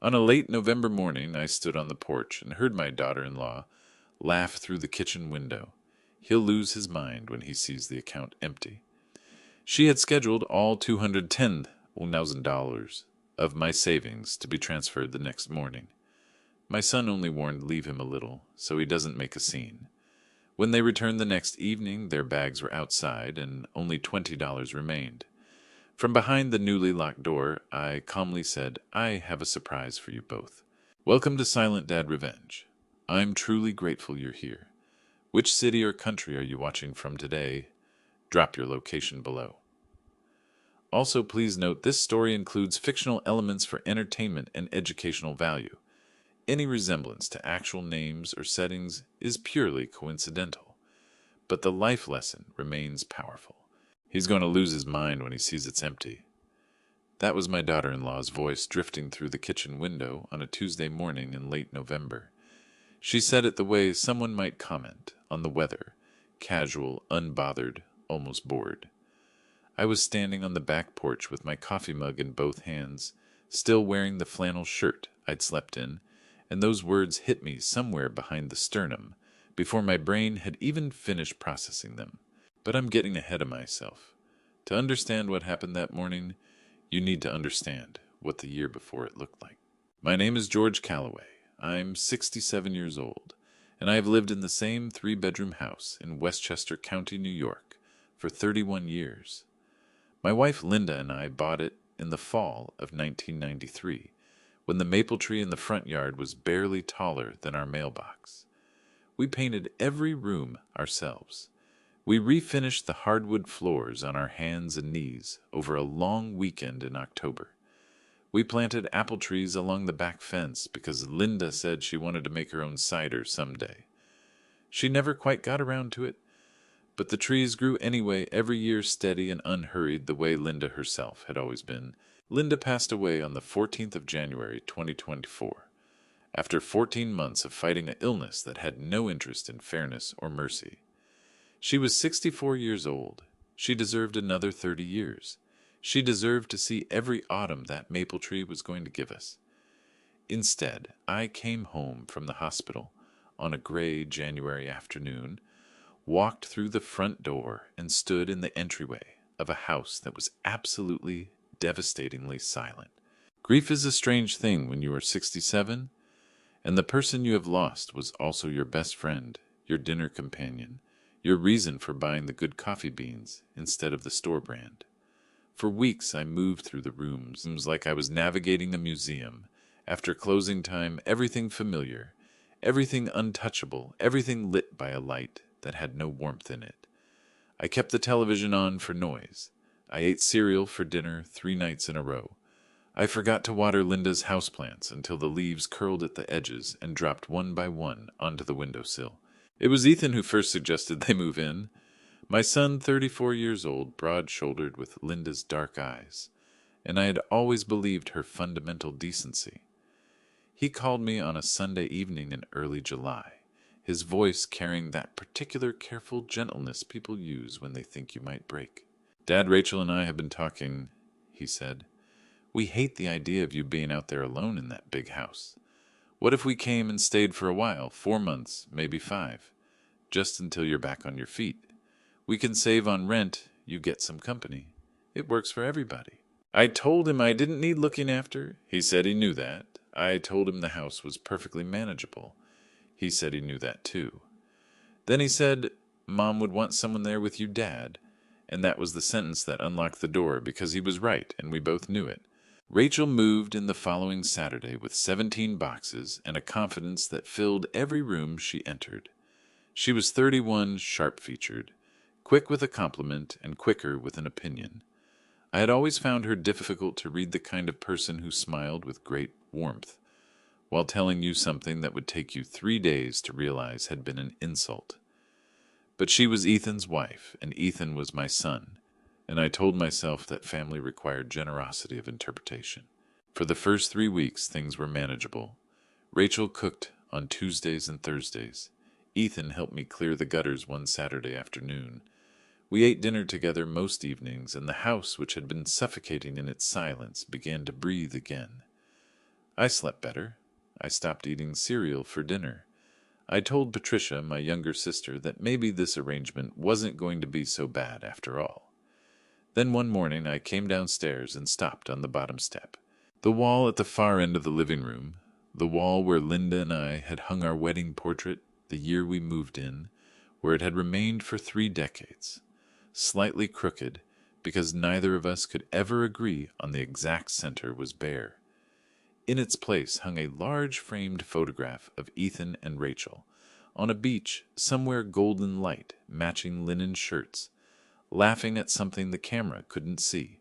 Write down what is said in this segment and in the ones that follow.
On a late November morning, I stood on the porch and heard my daughter-in-law laugh through the kitchen window. He'll lose his mind when he sees the account empty. She had scheduled all $210,000 of my savings to be transferred the next morning. My son only warned leave him a little, so he doesn't make a scene. When they returned the next evening, their bags were outside, and only $20 remained. From behind the newly locked door, I calmly said, "I have a surprise for you both. Welcome to Silent Dad Revenge. I'm truly grateful you're here. Which city or country are you watching from today? Drop your location below." Also, please note this story includes fictional elements for entertainment and educational value. Any resemblance to actual names or settings is purely coincidental, but the life lesson remains powerful. He's going to lose his mind when he sees it's empty. That was my daughter-in-law's voice drifting through the kitchen window on a Tuesday morning in late November. She said it the way someone might comment on the weather, casual, unbothered, almost bored. I was standing on the back porch with my coffee mug in both hands, still wearing the flannel shirt I'd slept in, and those words hit me somewhere behind the sternum before my brain had even finished processing them. But I'm getting ahead of myself. To understand what happened that morning, you need to understand what the year before it looked like. My name is George Calloway. I'm 67 years old, and I have lived in the same three-bedroom house in Westchester County, New York, for 31 years. My wife Linda and I bought it in the fall of 1993, when the maple tree in the front yard was barely taller than our mailbox. We painted every room ourselves. We refinished the hardwood floors on our hands and knees over a long weekend in October. We planted apple trees along the back fence because Linda said she wanted to make her own cider someday. She never quite got around to it, but the trees grew anyway every year, steady and unhurried, the way Linda herself had always been. Linda passed away on the 14th of January, 2024, after 14 months of fighting an illness that had no interest in fairness or mercy. She was 64 years old. She deserved another 30 years. She deserved to see every autumn that maple tree was going to give us. Instead, I came home from the hospital on a gray January afternoon, walked through the front door, and stood in the entryway of a house that was absolutely, devastatingly silent. Grief is a strange thing when you are 67, and the person you have lost was also your best friend, your dinner companion, your reason for buying the good coffee beans instead of the store brand. For weeks I moved through the rooms like I was navigating a museum. After closing time, everything familiar, everything untouchable, everything lit by a light that had no warmth in it. I kept the television on for noise. I ate cereal for dinner 3 nights in a row. I forgot to water Linda's houseplants until the leaves curled at the edges and dropped one by one onto the windowsill. It was Ethan who first suggested they move in. My son, 34 years old, broad-shouldered with Linda's dark eyes, and I had always believed her fundamental decency. He called me on a Sunday evening in early July, his voice carrying that particular careful gentleness people use when they think you might break. "Dad, Rachel, and I have been talking," he said. "We hate the idea of you being out there alone in that big house. What if we came and stayed for a while, 4 months, maybe 5, just until you're back on your feet? We can save on rent, you get some company. It works for everybody." I told him I didn't need looking after. He said he knew that. I told him the house was perfectly manageable. He said he knew that too. Then he said, "Mom would want someone there with you, Dad." And that was the sentence that unlocked the door, because he was right, and we both knew it. Rachel moved in the following Saturday with 17 boxes and a confidence that filled every room she entered. She was 31, sharp-featured, quick with a compliment and quicker with an opinion. I had always found her difficult to read, the kind of person who smiled with great warmth, while telling you something that would take you 3 days to realize had been an insult. But she was Ethan's wife, and Ethan was my son, and I told myself that family required generosity of interpretation. For the first 3 weeks, things were manageable. Rachel cooked on Tuesdays and Thursdays. Ethan helped me clear the gutters one Saturday afternoon. We ate dinner together most evenings, and the house, which had been suffocating in its silence, began to breathe again. I slept better. I stopped eating cereal for dinner. I told Patricia, my younger sister, that maybe this arrangement wasn't going to be so bad after all. Then one morning I came downstairs and stopped on the bottom step. The wall at the far end of the living room, the wall where Linda and I had hung our wedding portrait the year we moved in, where it had remained for 3 decades, slightly crooked because neither of us could ever agree on the exact center, was bare. In its place hung a large framed photograph of Ethan and Rachel, on a beach somewhere golden light matching linen shirts, laughing at something the camera couldn't see.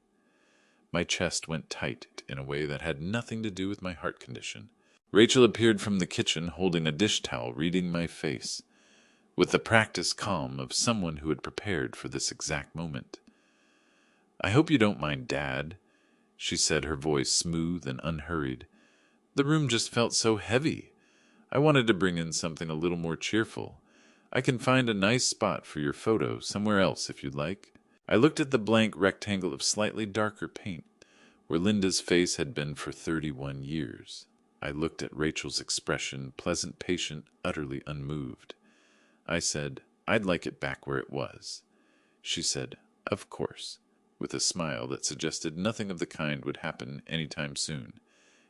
My chest went tight in a way that had nothing to do with my heart condition. Rachel appeared from the kitchen holding a dish towel, reading my face, with the practiced calm of someone who had prepared for this exact moment. "I hope you don't mind, Dad," she said, her voice smooth and unhurried. "The room just felt so heavy. I wanted to bring in something a little more cheerful. I can find a nice spot for your photo somewhere else if you'd like." I looked at the blank rectangle of slightly darker paint, where Linda's face had been for 31 years. I looked at Rachel's expression, pleasant, patient, utterly unmoved. I said, "I'd like it back where it was." She said, "Of course," with a smile that suggested nothing of the kind would happen any time soon,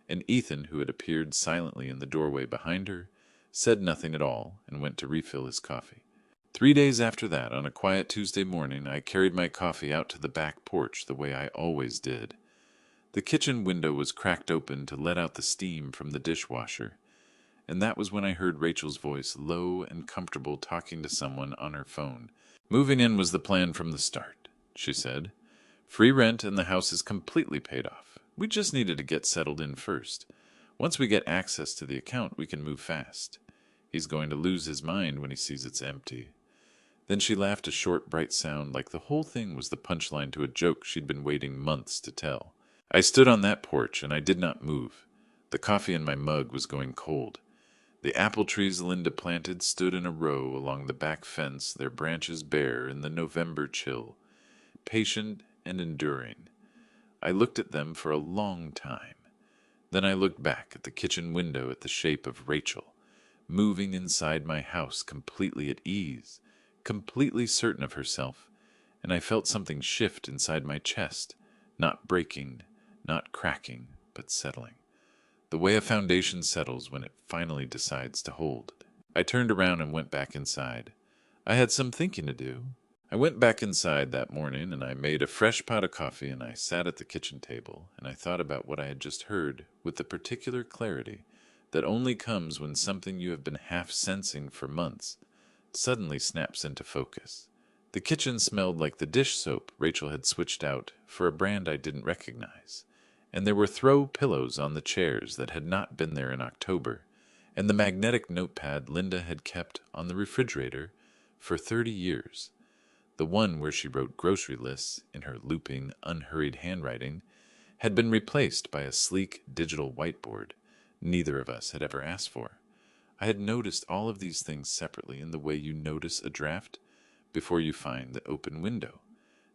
and Ethan, who had appeared silently in the doorway behind her, said nothing at all and went to refill his coffee. 3 days after that, on a quiet Tuesday morning, I carried my coffee out to the back porch the way I always did. The kitchen window was cracked open to let out the steam from the dishwasher, and that was when I heard Rachel's voice, low and comfortable, talking to someone on her phone. "Moving in was the plan from the start," she said. "Free rent and the house is completely paid off. We just needed to get settled in first. Once we get access to the account, we can move fast. He's going to lose his mind when he sees it's empty." Then she laughed, a short, bright sound, like the whole thing was the punchline to a joke she'd been waiting months to tell. I stood on that porch, and I did not move. The coffee in my mug was going cold. The apple trees Linda planted stood in a row along the back fence, their branches bare in the November chill, patient and enduring. I looked at them for a long time. Then I looked back at the kitchen window at the shape of Rachel, moving inside my house, completely at ease, completely certain of herself, and I felt something shift inside my chest, not breaking, not cracking, but settling. The way a foundation settles when it finally decides to hold. I turned around and went back inside. I had some thinking to do. I went back inside that morning and I made a fresh pot of coffee and I sat at the kitchen table and I thought about what I had just heard with the particular clarity that only comes when something you have been half sensing for months suddenly snaps into focus. The kitchen smelled like the dish soap Rachel had switched out for a brand I didn't recognize, and there were throw pillows on the chairs that had not been there in October, and the magnetic notepad Linda had kept on the refrigerator for 30 years. The one where she wrote grocery lists in her looping, unhurried handwriting had been replaced by a sleek digital whiteboard neither of us had ever asked for. I had noticed all of these things separately in the way you notice a draft before you find the open window.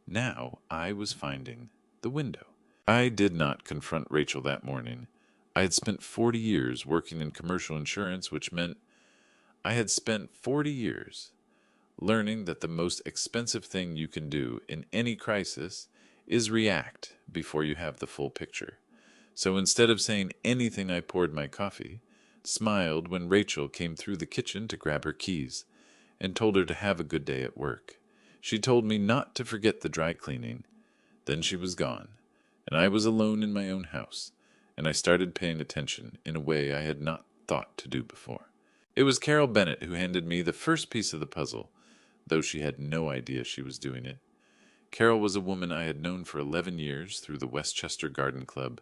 Now I was finding the window. I did not confront Rachel that morning. I had spent 40 years working in commercial insurance, which meant I had spent 40 years learning that the most expensive thing you can do in any crisis is react before you have the full picture. So instead of saying anything, I poured my coffee, smiled when Rachel came through the kitchen to grab her keys, and told her to have a good day at work. She told me not to forget the dry cleaning. Then she was gone, and I was alone in my own house, and I started paying attention in a way I had not thought to do before. It was Carol Bennett who handed me the first piece of the puzzle, though she had no idea she was doing it. Carol was a woman I had known for 11 years through the Westchester Garden Club,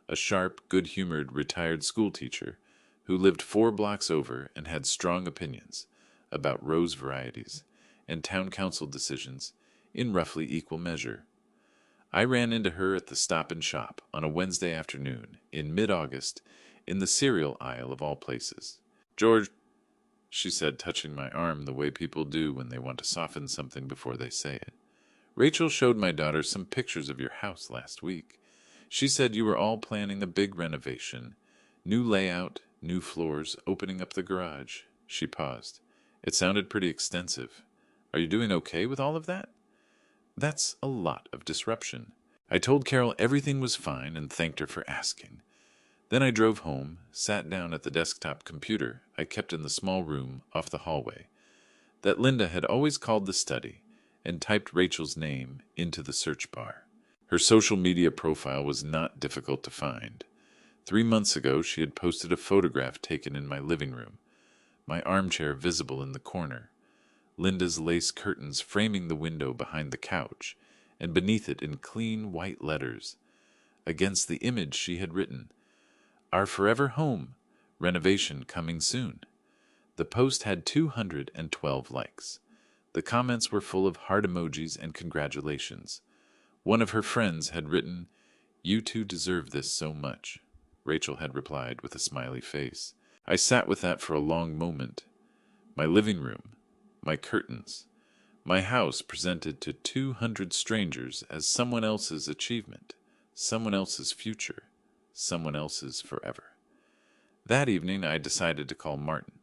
a sharp, good-humored retired schoolteacher who lived 4 blocks over and had strong opinions about rose varieties and town council decisions in roughly equal measure. I ran into her at the Stop and Shop on a Wednesday afternoon in mid-August in the cereal aisle of all places. "George," she said, touching my arm the way people do when they want to soften something before they say it. "Rachel showed my daughter some pictures of your house last week. She said you were all planning a big renovation. New layout, new floors, opening up the garage. She paused. It sounded pretty extensive. Are you doing okay with all of that? That's a lot of disruption. I told Carol everything was fine and thanked her for asking. Then I drove home, sat down at the desktop computer I kept in the small room off the hallway that Linda had always called the study, and typed Rachel's name into the search bar. Her social media profile was not difficult to find. 3 months ago, she had posted a photograph taken in my living room, my armchair visible in the corner, Linda's lace curtains framing the window behind the couch, and beneath it in clean white letters. Against the image she had written, "Our forever home, renovation coming soon." The post had 212 likes. The comments were full of heart emojis and congratulations. One of her friends had written, "You two deserve this so much." Rachel had replied with a smiley face. I sat with that for a long moment. My living room, my curtains, my house presented to 200 strangers as someone else's achievement, someone else's future, someone else's forever. That evening I decided to call Martin.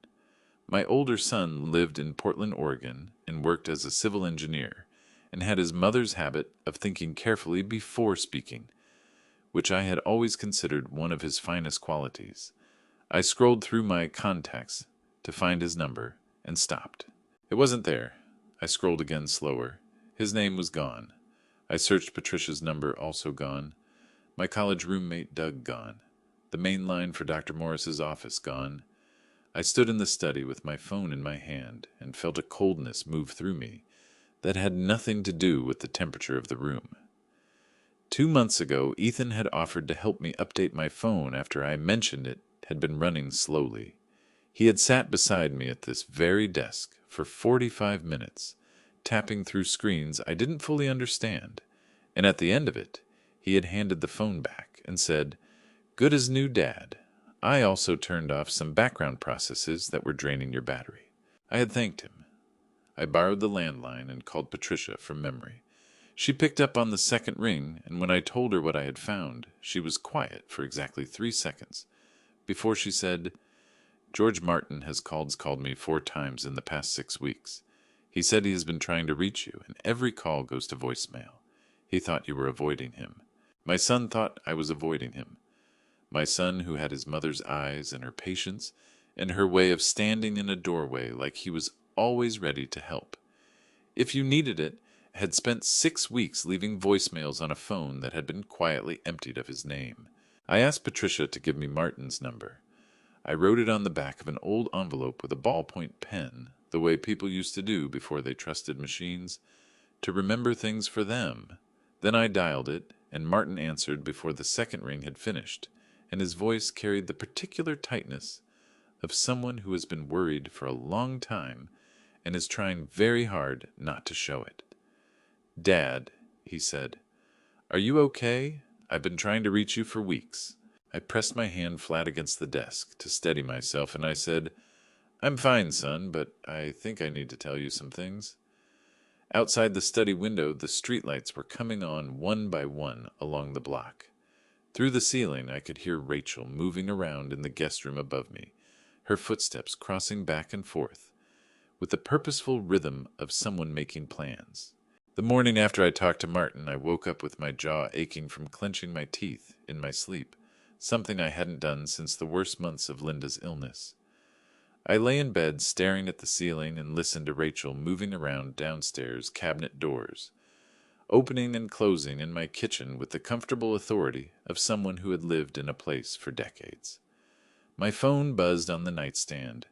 My older son lived in Portland, Oregon, and worked as a civil engineer, and had his mother's habit of thinking carefully before speaking, which I had always considered one of his finest qualities. I scrolled through my contacts to find his number, and stopped. It wasn't there. I scrolled again slower. His name was gone. I searched Patricia's number, also gone. My college roommate Doug gone. The main line for Dr. Morris's office gone. I stood in the study with my phone in my hand and felt a coldness move through me that had nothing to do with the temperature of the room. 2 months ago, Ethan had offered to help me update my phone after I mentioned it had been running slowly. He had sat beside me at this very desk for 45 minutes, tapping through screens I didn't fully understand, and at the end of it, he had handed the phone back and said, "Good as new, Dad. I also turned off some background processes that were draining your battery." I had thanked him. I borrowed the landline and called Patricia from memory. She picked up on the second ring, and when I told her what I had found, she was quiet for exactly 3 seconds before she said, "George Martin has called me 4 times in the past 6 weeks. He said he has been trying to reach you, and every call goes to voicemail. He thought you were avoiding him." My son thought I was avoiding him. My son, who had his mother's eyes and her patience, and her way of standing in a doorway like he was always ready to help. If you needed it, had spent 6 weeks leaving voicemails on a phone that had been quietly emptied of his name. I asked Patricia to give me Martin's number. I wrote it on the back of an old envelope with a ballpoint pen, the way people used to do before they trusted machines, to remember things for them. Then I dialed it, and Martin answered before the second ring had finished, and his voice carried the particular tightness of someone who has been worried for a long time and is trying very hard not to show it. "Dad," he said, "are you okay? I've been trying to reach you for weeks." I pressed my hand flat against the desk to steady myself, and I said, "I'm fine, son, but I think I need to tell you some things." Outside the study window, the streetlights were coming on one by one along the block. Through the ceiling, I could hear Rachel moving around in the guest room above me, her footsteps crossing back and forth, with the purposeful rhythm of someone making plans. The morning after I talked to Martin, I woke up with my jaw aching from clenching my teeth in my sleep, something I hadn't done since the worst months of Linda's illness. I lay in bed staring at the ceiling and listened to Rachel moving around downstairs cabinet doors, opening and closing in my kitchen with the comfortable authority of someone who had lived in a place for decades. My phone buzzed on the nightstand.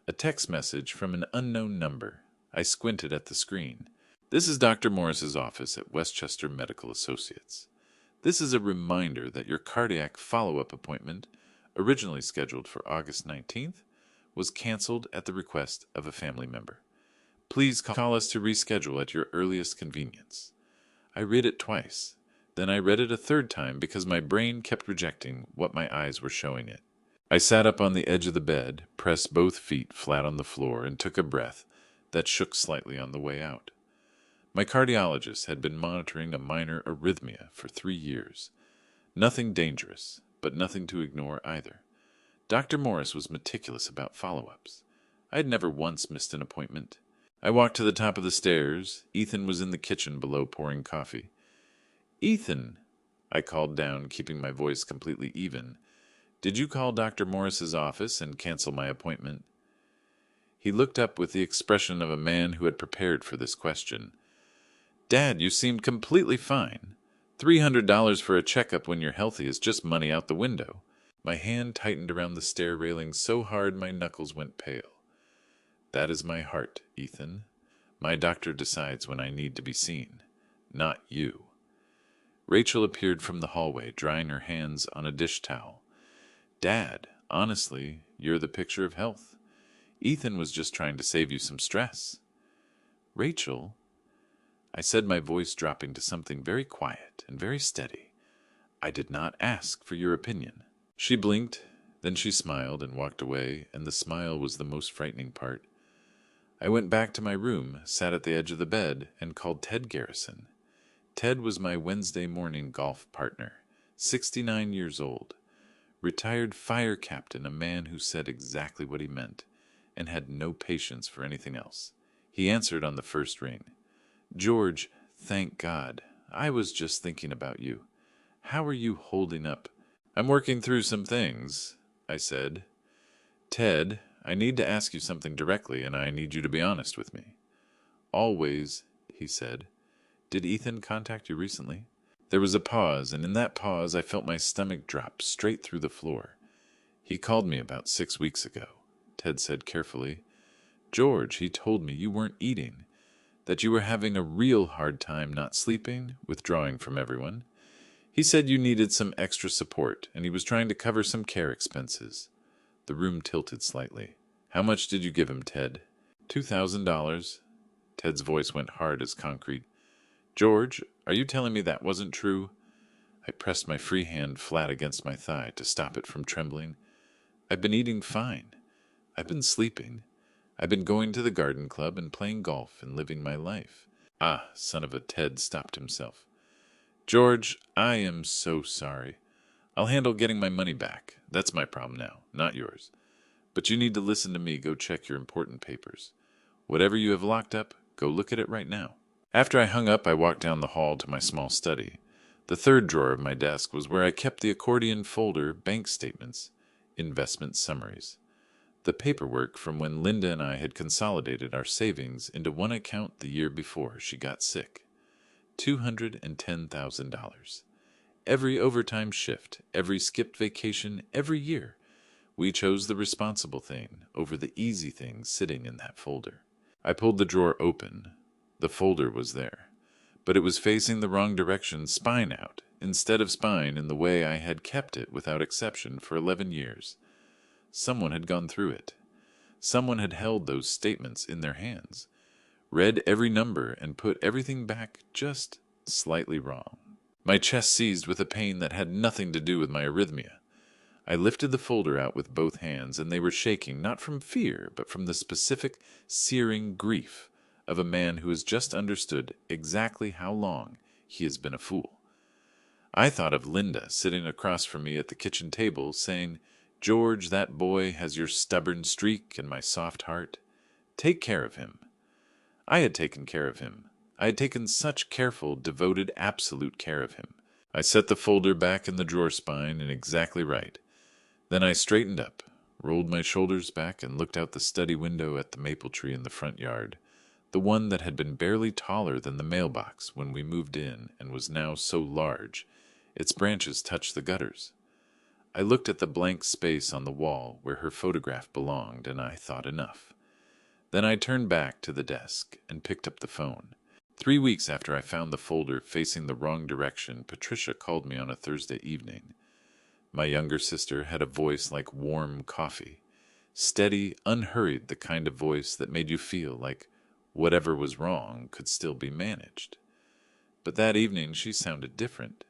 A text message from an unknown number. I squinted at the screen. "This is Dr. Morris's office at Westchester Medical Associates. This is a reminder that your cardiac follow-up appointment, originally scheduled for August 19th, was canceled at the request of a family member. Please call us to reschedule at your earliest convenience." I read it twice. Then I read it a third time because my brain kept rejecting what my eyes were showing it. I sat up on the edge of the bed, pressed both feet flat on the floor, and took a breath that shook slightly on the way out. My cardiologist had been monitoring a minor arrhythmia for 3 years. Nothing dangerous, but nothing to ignore either. Dr. Morris was meticulous about follow-ups. I had never once missed an appointment. I walked to the top of the stairs. Ethan was in the kitchen below pouring coffee. "Ethan," I called down, keeping my voice completely even, "did you call Dr. Morris's office and cancel my appointment?" He looked up with the expression of a man who had prepared for this question. "Dad, you seemed completely fine. $300 for a checkup when you're healthy is just money out the window." My hand tightened around the stair railing so hard my knuckles went pale. "That is my heart, Ethan. My doctor decides when I need to be seen, not you." Rachel appeared from the hallway, drying her hands on a dish towel. "Dad, honestly, you're the picture of health. Ethan was just trying to save you some stress." "Rachel," I said, my voice dropping to something very quiet and very steady, "I did not ask for your opinion." She blinked, then she smiled and walked away, and the smile was the most frightening part. I went back to my room, sat at the edge of the bed, and called Ted Garrison. Ted was my Wednesday morning golf partner, 69 years old, retired fire captain, a man who said exactly what he meant, and had no patience for anything else. He answered on the first ring. "George, thank God. I was just thinking about you. How are you holding up?" "I'm working through some things," I said. "Ted, I need to ask you something directly, and I need you to be honest with me." "Always," he said. "Did Ethan contact you recently?" There was a pause, and in that pause I felt my stomach drop straight through the floor. "He called me about 6 weeks ago," Ted said carefully. "George, he told me you weren't eating, that you were having a real hard time not sleeping, withdrawing from everyone. He said you needed some extra support, and he was trying to cover some care expenses." The room tilted slightly. "How much did you give him, Ted?" $2,000. Ted's voice went hard as concrete. "George, are you telling me that wasn't true?" I pressed my free hand flat against my thigh to stop it from trembling. "I've been eating fine. I've been sleeping. I've been going to the garden club and playing golf and living my life." "Ah, son of a," Ted stopped himself. "George, I am so sorry. I'll handle getting my money back. That's my problem now, not yours. But you need to listen to me. Go check your important papers. Whatever you have locked up, go look at it right now." After I hung up, I walked down the hall to my small study. The third drawer of my desk was where I kept the accordion folder bank statements, investment summaries, the paperwork from when Linda and I had consolidated our savings into one account the year before she got sick. $210,000. Every overtime shift, every skipped vacation, every year, we chose the responsible thing over the easy thing sitting in that folder. I pulled the drawer open. The folder was there, but it was facing the wrong direction, spine out, instead of spine in the way I had kept it without exception for 11 years. Someone had gone through it. Someone had held those statements in their hands, read every number, and put everything back just slightly wrong. My chest seized with a pain that had nothing to do with my arrhythmia. I lifted the folder out with both hands, and they were shaking, not from fear, but from the specific, searing grief of a man who has just understood exactly how long he has been a fool. I thought of Linda sitting across from me at the kitchen table, saying, "George, that boy has your stubborn streak and my soft heart. Take care of him." I had taken care of him. I had taken such careful, devoted, absolute care of him. I set the folder back in the drawer spine and exactly right. Then I straightened up, rolled my shoulders back, and looked out the study window at the maple tree in the front yard, the one that had been barely taller than the mailbox when we moved in and was now so large its branches touched the gutters. I looked at the blank space on the wall where her photograph belonged, and I thought enough. Then I turned back to the desk and picked up the phone. 3 weeks after I found the folder facing the wrong direction, Patricia called me on a Thursday evening. My younger sister had a voice like warm coffee, steady, unhurried, the kind of voice that made you feel like whatever was wrong could still be managed. But that evening she sounded different,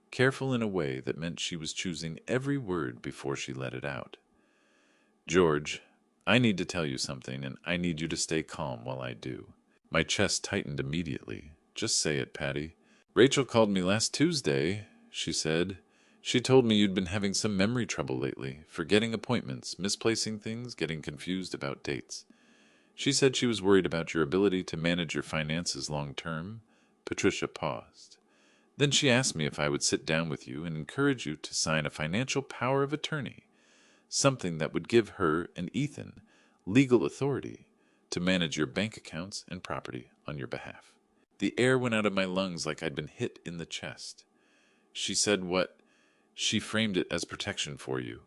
careful in a way that meant she was choosing every word before she let it out. "George, I need to tell you something, and I need you to stay calm while I do." My chest tightened immediately. "Just say it, Patty." "Rachel called me last Tuesday," she said. She told me you'd been having some memory trouble lately, forgetting appointments, misplacing things, getting confused about dates. She said she was worried about your ability to manage your finances long term. Patricia paused. Then she asked me if I would sit down with you and encourage you to sign a financial power of attorney, something that would give her and Ethan legal authority to manage your bank accounts and property on your behalf. The air went out of my lungs like I'd been hit in the chest. She said what? She framed it as protection for you.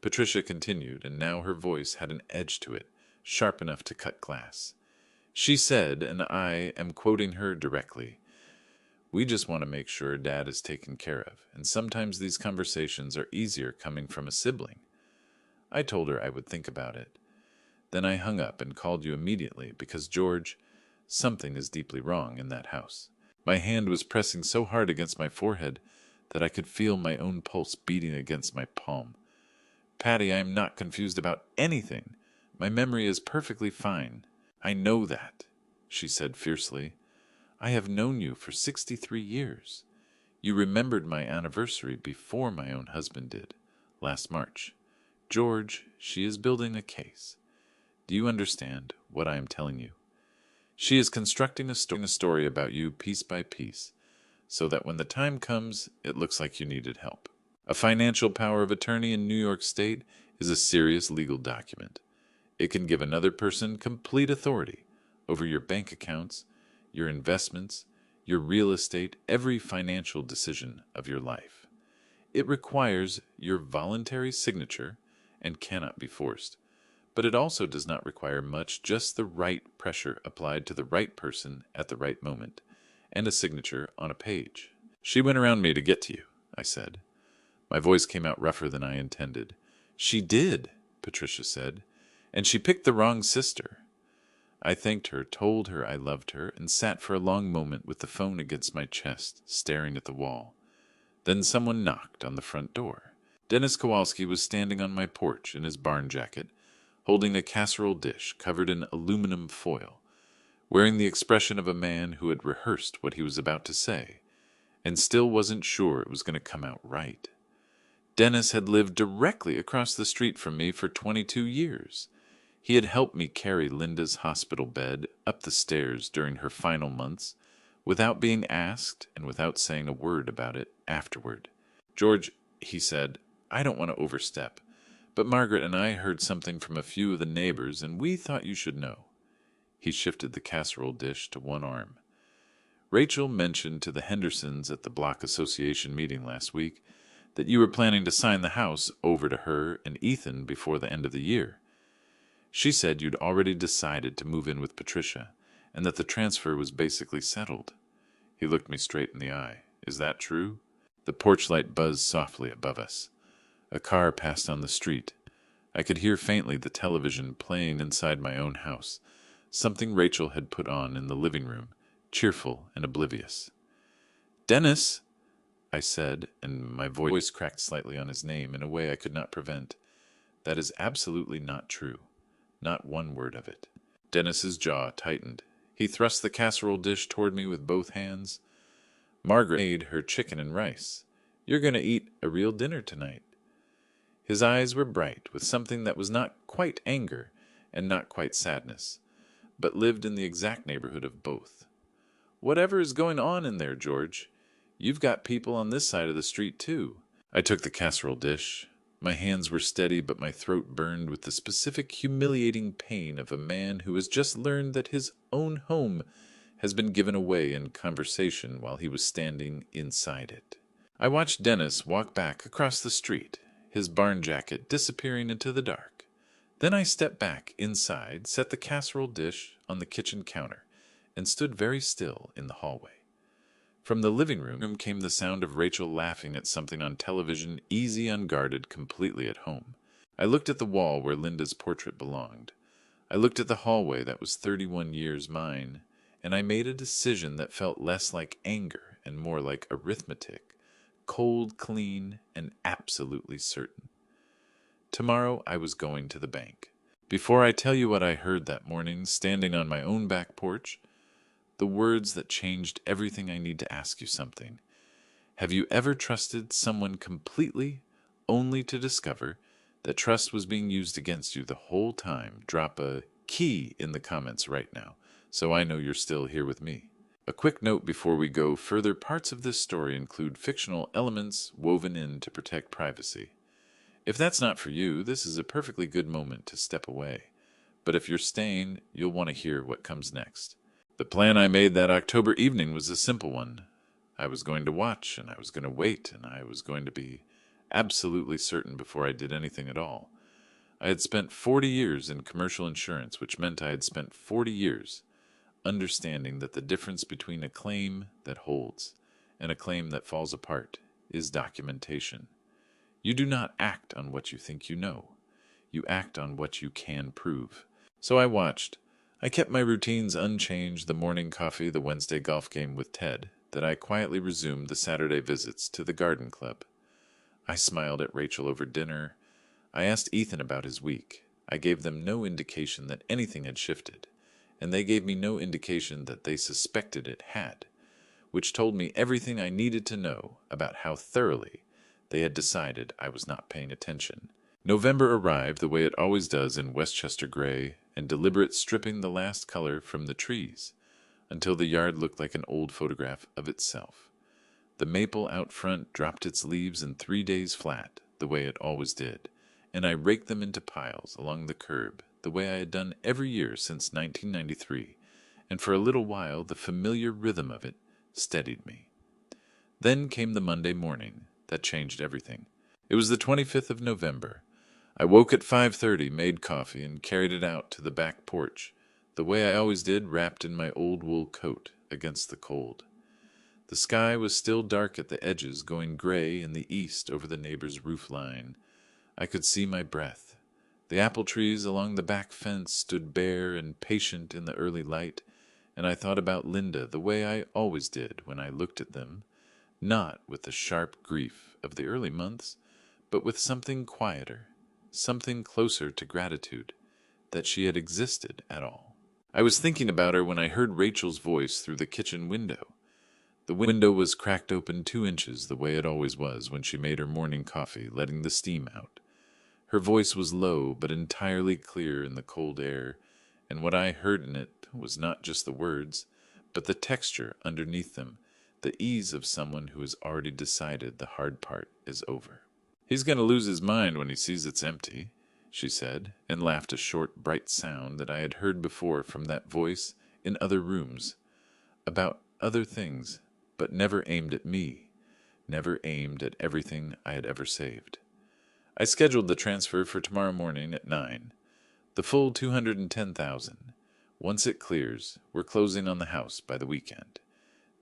Patricia continued, and now her voice had an edge to it, sharp enough to cut glass. She said, and I am quoting her directly, "We just want to make sure Dad is taken care of, and sometimes these conversations are easier coming from a sibling." I told her I would think about it. Then I hung up and called you immediately because, George, something is deeply wrong in that house. My hand was pressing so hard against my forehead that I could feel my own pulse beating against my palm. "Patty, I am not confused about anything. My memory is perfectly fine. I know that," she said fiercely. "I have known you for 63 years. You remembered my anniversary before my own husband did, last March. George, she is building a case. Do you understand what I am telling you? She is constructing a story about you piece by piece, so that when the time comes, it looks like you needed help. A financial power of attorney in New York State is a serious legal document. It can give another person complete authority over your bank accounts, your investments, your real estate, every financial decision of your life. It requires your voluntary signature and cannot be forced. But it also does not require much, just the right pressure applied to the right person at the right moment, and a signature on a page. She went around me to get to you," I said. My voice came out rougher than I intended. "She did," Patricia said, "and she picked the wrong sister." I thanked her, told her I loved her, and sat for a long moment with the phone against my chest, staring at the wall. Then someone knocked on the front door. Dennis Kowalski was standing on my porch in his barn jacket, holding a casserole dish covered in aluminum foil, wearing the expression of a man who had rehearsed what he was about to say, and still wasn't sure it was going to come out right. Dennis had lived directly across the street from me for 22 years. He had helped me carry Linda's hospital bed up the stairs during her final months, without being asked and without saying a word about it afterward. "George," he said, "I don't want to overstep, but Margaret and I heard something from a few of the neighbors, and we thought you should know." He shifted the casserole dish to one arm. "Rachel mentioned to the Hendersons at the Block Association meeting last week that you were planning to sign the house over to her and Ethan before the end of the year. She said you'd already decided to move in with Patricia, and that the transfer was basically settled." He looked me straight in the eye. "Is that true?" The porch light buzzed softly above us. A car passed on the street. I could hear faintly the television playing inside my own house, something Rachel had put on in the living room, cheerful and oblivious. "Dennis," I said, and my voice cracked slightly on his name in a way I could not prevent. "That is absolutely not true. Not one word of it." Dennis's jaw tightened. He thrust the casserole dish toward me with both hands. "Margaret made her chicken and rice. You're going to eat a real dinner tonight." His eyes were bright with something that was not quite anger and not quite sadness, but lived in the exact neighborhood of both. "Whatever is going on in there, George? You've got people on this side of the street, too." I took the casserole dish. My hands were steady, but my throat burned with the specific humiliating pain of a man who has just learned that his own home has been given away in conversation while he was standing inside it. I watched Dennis walk back across the street, his barn jacket disappearing into the dark. Then I stepped back inside, set the casserole dish on the kitchen counter, and stood very still in the hallway. From the living room came the sound of Rachel laughing at something on television, easy, unguarded, completely at home. I looked at the wall where Linda's portrait belonged. I looked at the hallway that was 31 years mine, and I made a decision that felt less like anger and more like arithmetic, cold, clean, and absolutely certain. Tomorrow I was going to the bank. Before I tell you what I heard that morning, standing on my own back porch, the words that changed everything, I need to ask you something. Have you ever trusted someone completely only to discover that trust was being used against you the whole time? Drop a key in the comments right now so I know you're still here with me. A quick note before we go further, parts of this story include fictional elements woven in to protect privacy. If that's not for you, this is a perfectly good moment to step away. But if you're staying, you'll want to hear what comes next. The plan I made that October evening was a simple one. I was going to watch, and I was going to wait, and I was going to be absolutely certain before I did anything at all. I had spent 40 years in commercial insurance, which meant I had spent 40 years understanding that the difference between a claim that holds and a claim that falls apart is documentation. You do not act on what you think you know. You act on what you can prove. So I watched. I kept my routines unchanged, the morning coffee, the Wednesday golf game with Ted, that I quietly resumed the Saturday visits to the garden club. I smiled at Rachel over dinner. I asked Ethan about his week. I gave them no indication that anything had shifted, and they gave me no indication that they suspected it had, which told me everything I needed to know about how thoroughly they had decided I was not paying attention. November arrived the way it always does in Westchester gray and deliberate, stripping the last color from the trees until the yard looked like an old photograph of itself. The maple out front dropped its leaves in 3 days flat, the way it always did, and I raked them into piles along the curb, the way I had done every year since 1993, and for a little while the familiar rhythm of it steadied me. Then came the Monday morning that changed everything. It was the 25th of November. I woke at 5:30, made coffee, and carried it out to the back porch, the way I always did, wrapped in my old wool coat against the cold. The sky was still dark at the edges, going gray in the east over the neighbor's roof line. I could see my breath. The apple trees along the back fence stood bare and patient in the early light, and I thought about Linda the way I always did when I looked at them, not with the sharp grief of the early months, but with something quieter, something closer to gratitude, that she had existed at all. I was thinking about her when I heard Rachel's voice through the kitchen window. The window was cracked open 2 inches, the way it always was when she made her morning coffee, letting the steam out. Her voice was low, but entirely clear in the cold air, and what I heard in it was not just the words, but the texture underneath them, the ease of someone who has already decided the hard part is over. "He's going to lose his mind when he sees it's empty," she said, and laughed, a short, bright sound that I had heard before from that voice in other rooms, about other things, but never aimed at me, never aimed at everything I had ever saved. I scheduled the transfer for tomorrow morning at 9. The full $210,000. Once it clears, we're closing on the house by the weekend.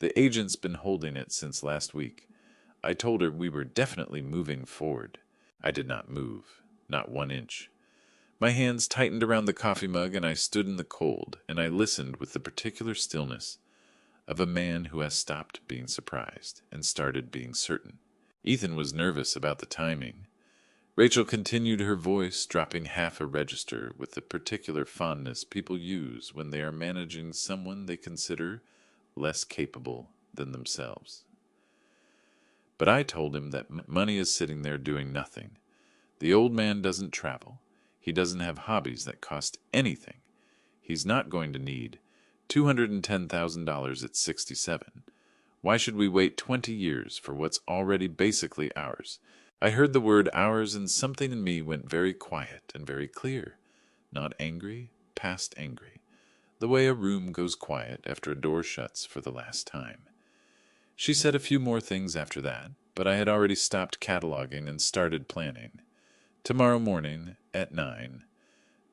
The agent's been holding it since last week. I told her we were definitely moving forward. I did not move, not 1 inch. My hands tightened around the coffee mug, and I stood in the cold, and I listened with the particular stillness of a man who has stopped being surprised and started being certain. Ethan was nervous about the timing. Rachel continued, her voice dropping half a register with the particular fondness people use when they are managing someone they consider less capable than themselves. But I told him that money is sitting there doing nothing. The old man doesn't travel. He doesn't have hobbies that cost anything. He's not going to need $210,000 at 67. Why should we wait 20 years for what's already basically ours? I heard the word ours, and something in me went very quiet and very clear. Not angry, past angry. The way a room goes quiet after a door shuts for the last time. She said a few more things after that, but I had already stopped cataloging and started planning. Tomorrow morning at 9.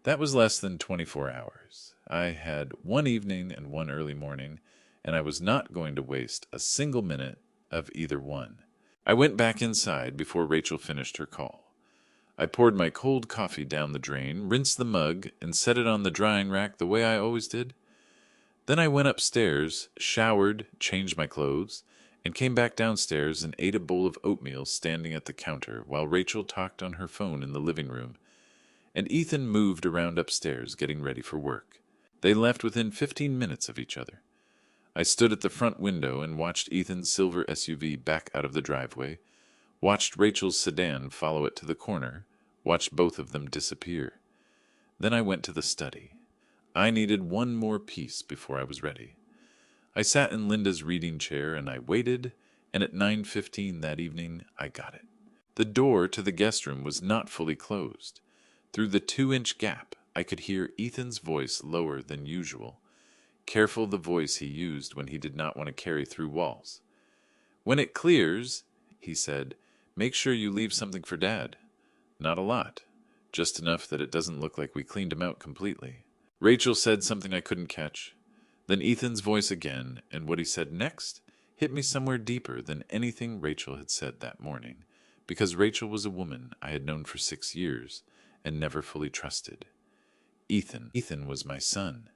That was less than 24 hours. I had 1 evening and 1 early morning, and I was not going to waste a single minute of either one. I went back inside before Rachel finished her call. I poured my cold coffee down the drain, rinsed the mug, and set it on the drying rack the way I always did. Then I went upstairs, showered, changed my clothes, and came back downstairs and ate a bowl of oatmeal standing at the counter while Rachel talked on her phone in the living room, and Ethan moved around upstairs getting ready for work. They left within 15 minutes of each other. I stood at the front window and watched Ethan's silver SUV back out of the driveway, watched Rachel's sedan follow it to the corner, watched both of them disappear. Then I went to the study. I needed one more piece before I was ready. I sat in Linda's reading chair and I waited, and at 9:15 that evening I got it. The door to the guest room was not fully closed. Through the 2-inch gap, I could hear Ethan's voice lower than usual. Careful the voice he used when he did not want to carry through walls. "When it clears," he said, "make sure you leave something for Dad. Not a lot. Just enough that it doesn't look like we cleaned him out completely." Rachel said something I couldn't catch. Then Ethan's voice again, and what he said next hit me somewhere deeper than anything Rachel had said that morning, because Rachel was a woman I had known for 6 years and never fully trusted. Ethan was my son.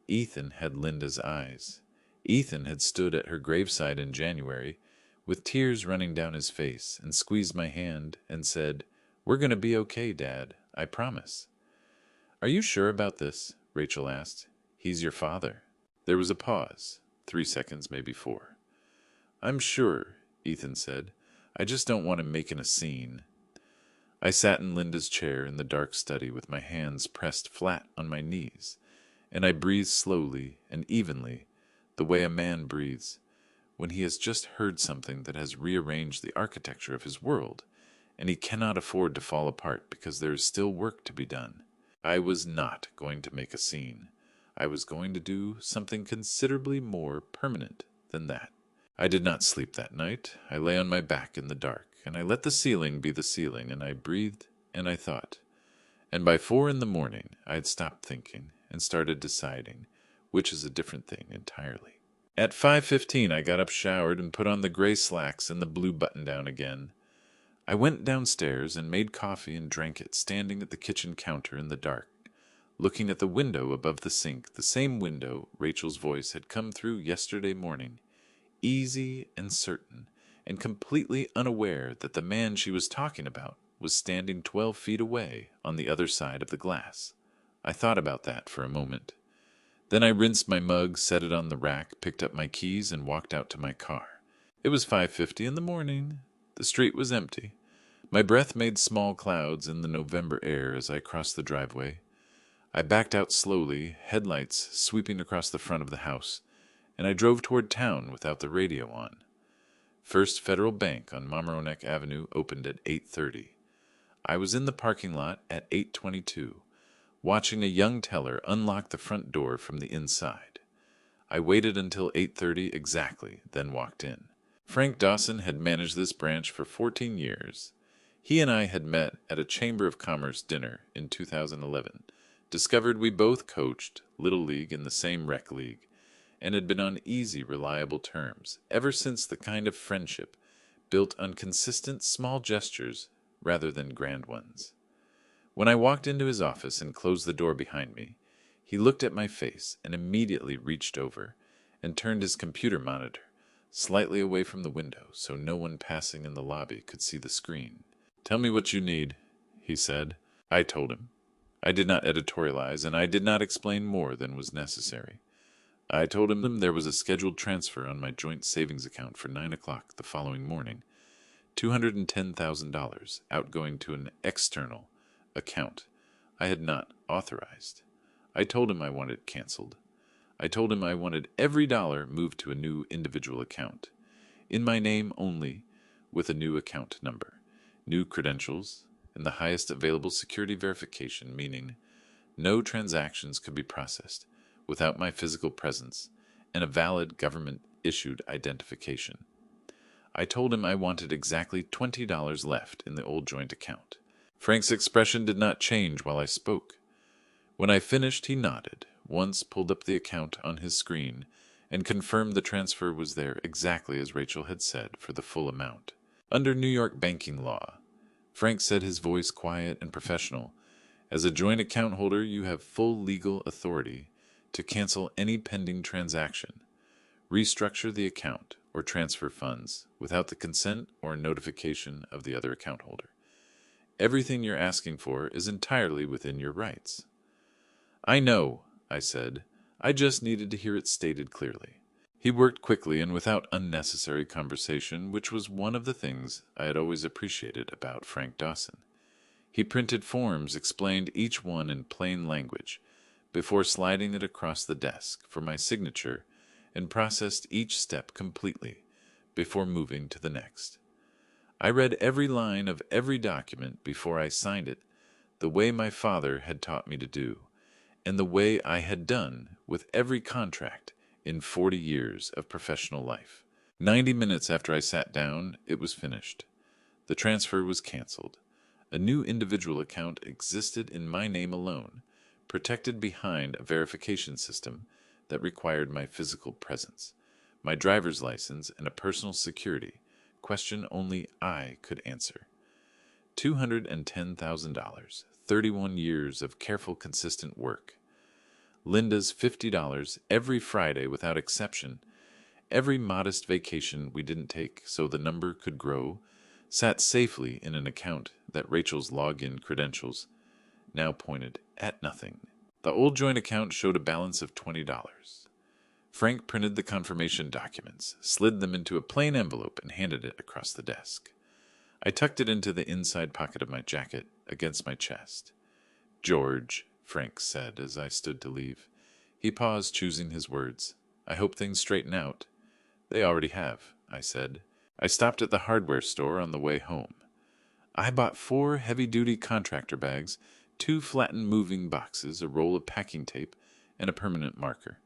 Ethan had Linda's eyes. Ethan had stood at her graveside in January, with tears running down his face, and squeezed my hand and said, "We're going to be okay, Dad, I promise." "Are you sure about this?" Rachel asked. "He's your father." There was a pause, 3 seconds, maybe 4. "I'm sure," Ethan said. "I just don't want him making a scene." I sat in Linda's chair in the dark study with my hands pressed flat on my knees, and I breathed slowly and evenly, the way a man breathes when he has just heard something that has rearranged the architecture of his world, and he cannot afford to fall apart because there is still work to be done. I was not going to make a scene. I was going to do something considerably more permanent than that. I did not sleep that night. I lay on my back in the dark, and I let the ceiling be the ceiling, and I breathed and I thought. And by 4 in the morning, I had stopped thinking and started deciding, which is a different thing entirely. At 5:15, I got up, showered, and put on the gray slacks and the blue button-down again. I went downstairs and made coffee and drank it, standing at the kitchen counter in the dark, looking at the window above the sink, the same window Rachel's voice had come through yesterday morning, easy and certain, and completely unaware that the man she was talking about was standing 12 feet away on the other side of the glass. I thought about that for a moment. Then I rinsed my mug, set it on the rack, picked up my keys, and walked out to my car. It was 5:50 in the morning. The street was empty. My breath made small clouds in the November air as I crossed the driveway. I backed out slowly, headlights sweeping across the front of the house, and I drove toward town without the radio on. First Federal Bank on Mamaroneck Avenue opened at 8:30. I was in the parking lot at 8:22, watching a young teller unlock the front door from the inside. I waited until 8:30 exactly, then walked in. Frank Dawson had managed this branch for 14 years. He and I had met at a Chamber of Commerce dinner in 2011, discovered we both coached Little League in the same rec league, and had been on easy, reliable terms ever since, the kind of friendship built on consistent small gestures rather than grand ones. When I walked into his office and closed the door behind me, he looked at my face and immediately reached over and turned his computer monitor slightly away from the window so no one passing in the lobby could see the screen. "Tell me what you need," he said. I told him. I did not editorialize, and I did not explain more than was necessary. I told him there was a scheduled transfer on my joint savings account for 9 o'clock the following morning, $210,000 outgoing to an external account I had not authorized. I told him I wanted it canceled. I told him I wanted every dollar moved to a new individual account, in my name only, with a new account number, new credentials, and the highest available security verification, meaning no transactions could be processed without my physical presence and a valid government-issued identification. I told him I wanted exactly $20 left in the old joint account. Frank's expression did not change while I spoke. When I finished, he nodded, once pulled up the account on his screen, and confirmed the transfer was there exactly as Rachel had said, for the full amount. Under New York banking law, Frank said, his voice quiet and professional, as a joint account holder you have full legal authority to cancel any pending transaction, restructure the account, or transfer funds without the consent or notification of the other account holder. Everything you're asking for is entirely within your rights. "I know," I said. "I just needed to hear it stated clearly." He worked quickly and without unnecessary conversation, which was one of the things I had always appreciated about Frank Dawson. He printed forms, explained each one in plain language, before sliding it across the desk for my signature, and processed each step completely before moving to the next. I read every line of every document before I signed it, the way my father had taught me to do, and the way I had done with every contract in 40 years of professional life. 90 minutes after I sat down, it was finished. The transfer was canceled. A new individual account existed in my name alone, protected behind a verification system that required my physical presence, my driver's license, and a personal security question only I could answer. $210,000, 31 years of careful, consistent work. Linda's $50 every Friday without exception, every modest vacation we didn't take so the number could grow, sat safely in an account that Rachel's login credentials now pointed at nothing. The old joint account showed a balance of $20. Frank printed the confirmation documents, slid them into a plain envelope, and handed it across the desk. I tucked it into the inside pocket of my jacket, against my chest. "George," Frank said as I stood to leave. He paused, choosing his words. "I hope things straighten out." "They already have," I said. I stopped at the hardware store on the way home. I bought 4 heavy-duty contractor bags, 2 flattened moving boxes, a roll of packing tape, and a permanent marker.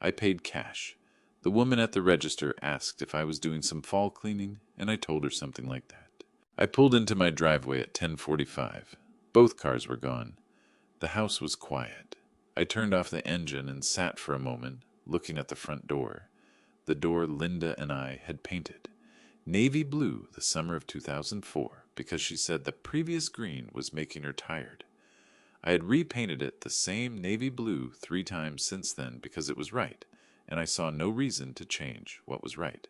I paid cash. The woman at the register asked if I was doing some fall cleaning, and I told her something like that. I pulled into my driveway at 10:45. Both cars were gone. The house was quiet. I turned off the engine and sat for a moment, looking at the front door, the door Linda and I had painted. Navy blue the summer of 2004, because she said the previous green was making her tired. I had repainted it the same navy blue 3 times since then because it was right, and I saw no reason to change what was right.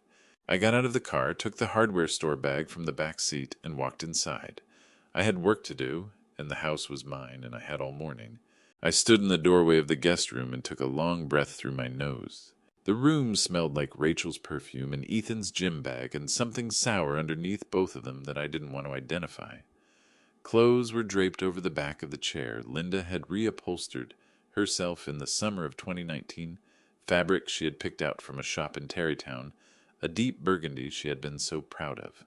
I got out of the car, took the hardware store bag from the back seat, and walked inside. I had work to do, and the house was mine, and I had all morning. I stood in the doorway of the guest room and took a long breath through my nose. The room smelled like Rachel's perfume and Ethan's gym bag and something sour underneath both of them that I didn't want to identify. Clothes were draped over the back of the chair Linda had reupholstered herself in the summer of 2019, fabric she had picked out from a shop in Tarrytown, a deep burgundy she had been so proud of.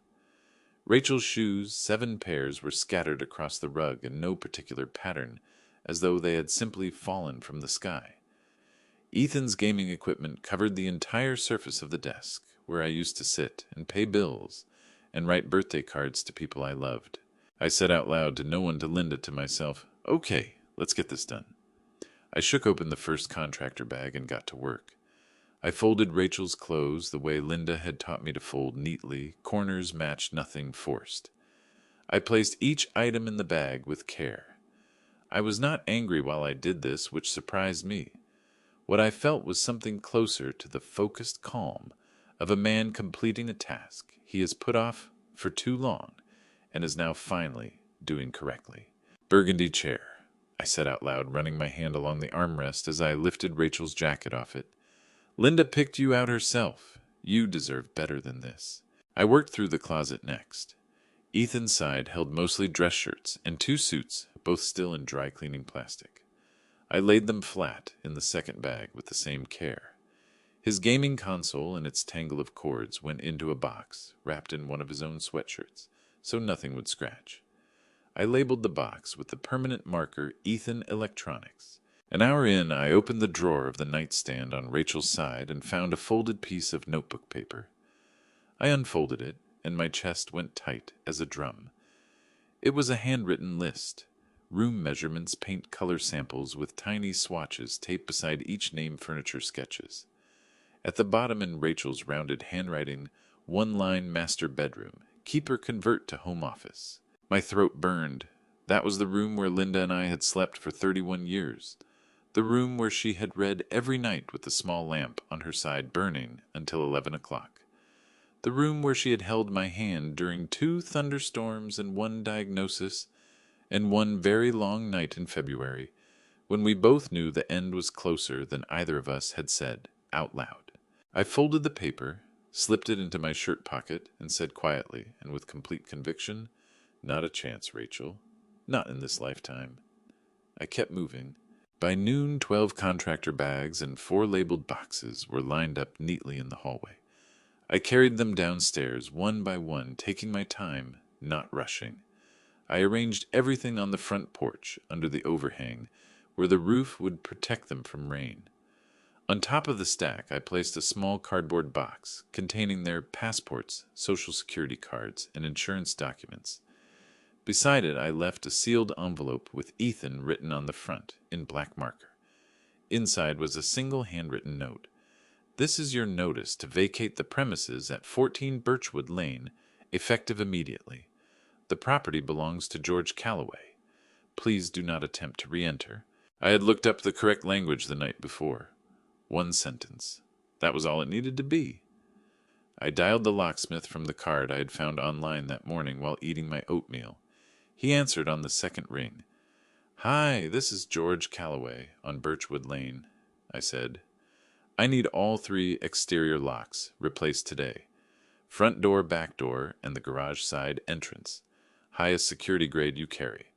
Rachel's shoes, 7 pairs, were scattered across the rug in no particular pattern, as though they had simply fallen from the sky. Ethan's gaming equipment covered the entire surface of the desk, where I used to sit and pay bills and write birthday cards to people I loved. I said out loud to no one, to Linda, to myself, "Okay, let's get this done." I shook open the first contractor bag and got to work. I folded Rachel's clothes the way Linda had taught me to fold, neatly, corners matched, nothing forced. I placed each item in the bag with care. I was not angry while I did this, which surprised me. What I felt was something closer to the focused calm of a man completing a task he has put off for too long and is now finally doing correctly. "Burgundy chair," I said out loud, running my hand along the armrest as I lifted Rachel's jacket off it. "Linda picked you out herself. You deserve better than this." I worked through the closet next. Ethan's side held mostly dress shirts and 2 suits, both still in dry cleaning plastic. I laid them flat in the second bag with the same care. His gaming console and its tangle of cords went into a box, wrapped in one of his own sweatshirts, so nothing would scratch. I labeled the box with the permanent marker Ethan Electronics. An hour in, I opened the drawer of the nightstand on Rachel's side and found a folded piece of notebook paper. I unfolded it, and my chest went tight as a drum. It was a handwritten list, room measurements, paint color samples with tiny swatches taped beside each name, furniture sketches. At the bottom in Rachel's rounded handwriting, 1-line master bedroom, keeper convert to home office. My throat burned. That was the room where Linda and I had slept for 31 years. The room where she had read every night with the small lamp on her side burning until 11 o'clock. The room where she had held my hand during 2 thunderstorms and 1 diagnosis and 1 very long night in February, when we both knew the end was closer than either of us had said out loud. I folded the paper, slipped it into my shirt pocket, and said quietly and with complete conviction, "Not a chance, Rachel. Not in this lifetime." I kept moving. By noon, 12 contractor bags and 4 labeled boxes were lined up neatly in the hallway. I carried them downstairs one by one, taking my time, not rushing. I arranged everything on the front porch, under the overhang, where the roof would protect them from rain. On top of the stack, I placed a small cardboard box containing their passports, social security cards, and insurance documents. Beside it, I left a sealed envelope with Ethan written on the front in black marker. Inside was a single handwritten note. "This is your notice to vacate the premises at 14 Birchwood Lane, effective immediately. The property belongs to George Calloway. Please do not attempt to re-enter." I had looked up the correct language the night before. One sentence. That was all it needed to be. I dialed the locksmith from the card I had found online that morning while eating my oatmeal. He answered on the second ring. "Hi, this is George Calloway on Birchwood Lane," I said. "I need all 3 exterior locks replaced today. Front door, back door, and the garage side entrance. Highest security grade you carry."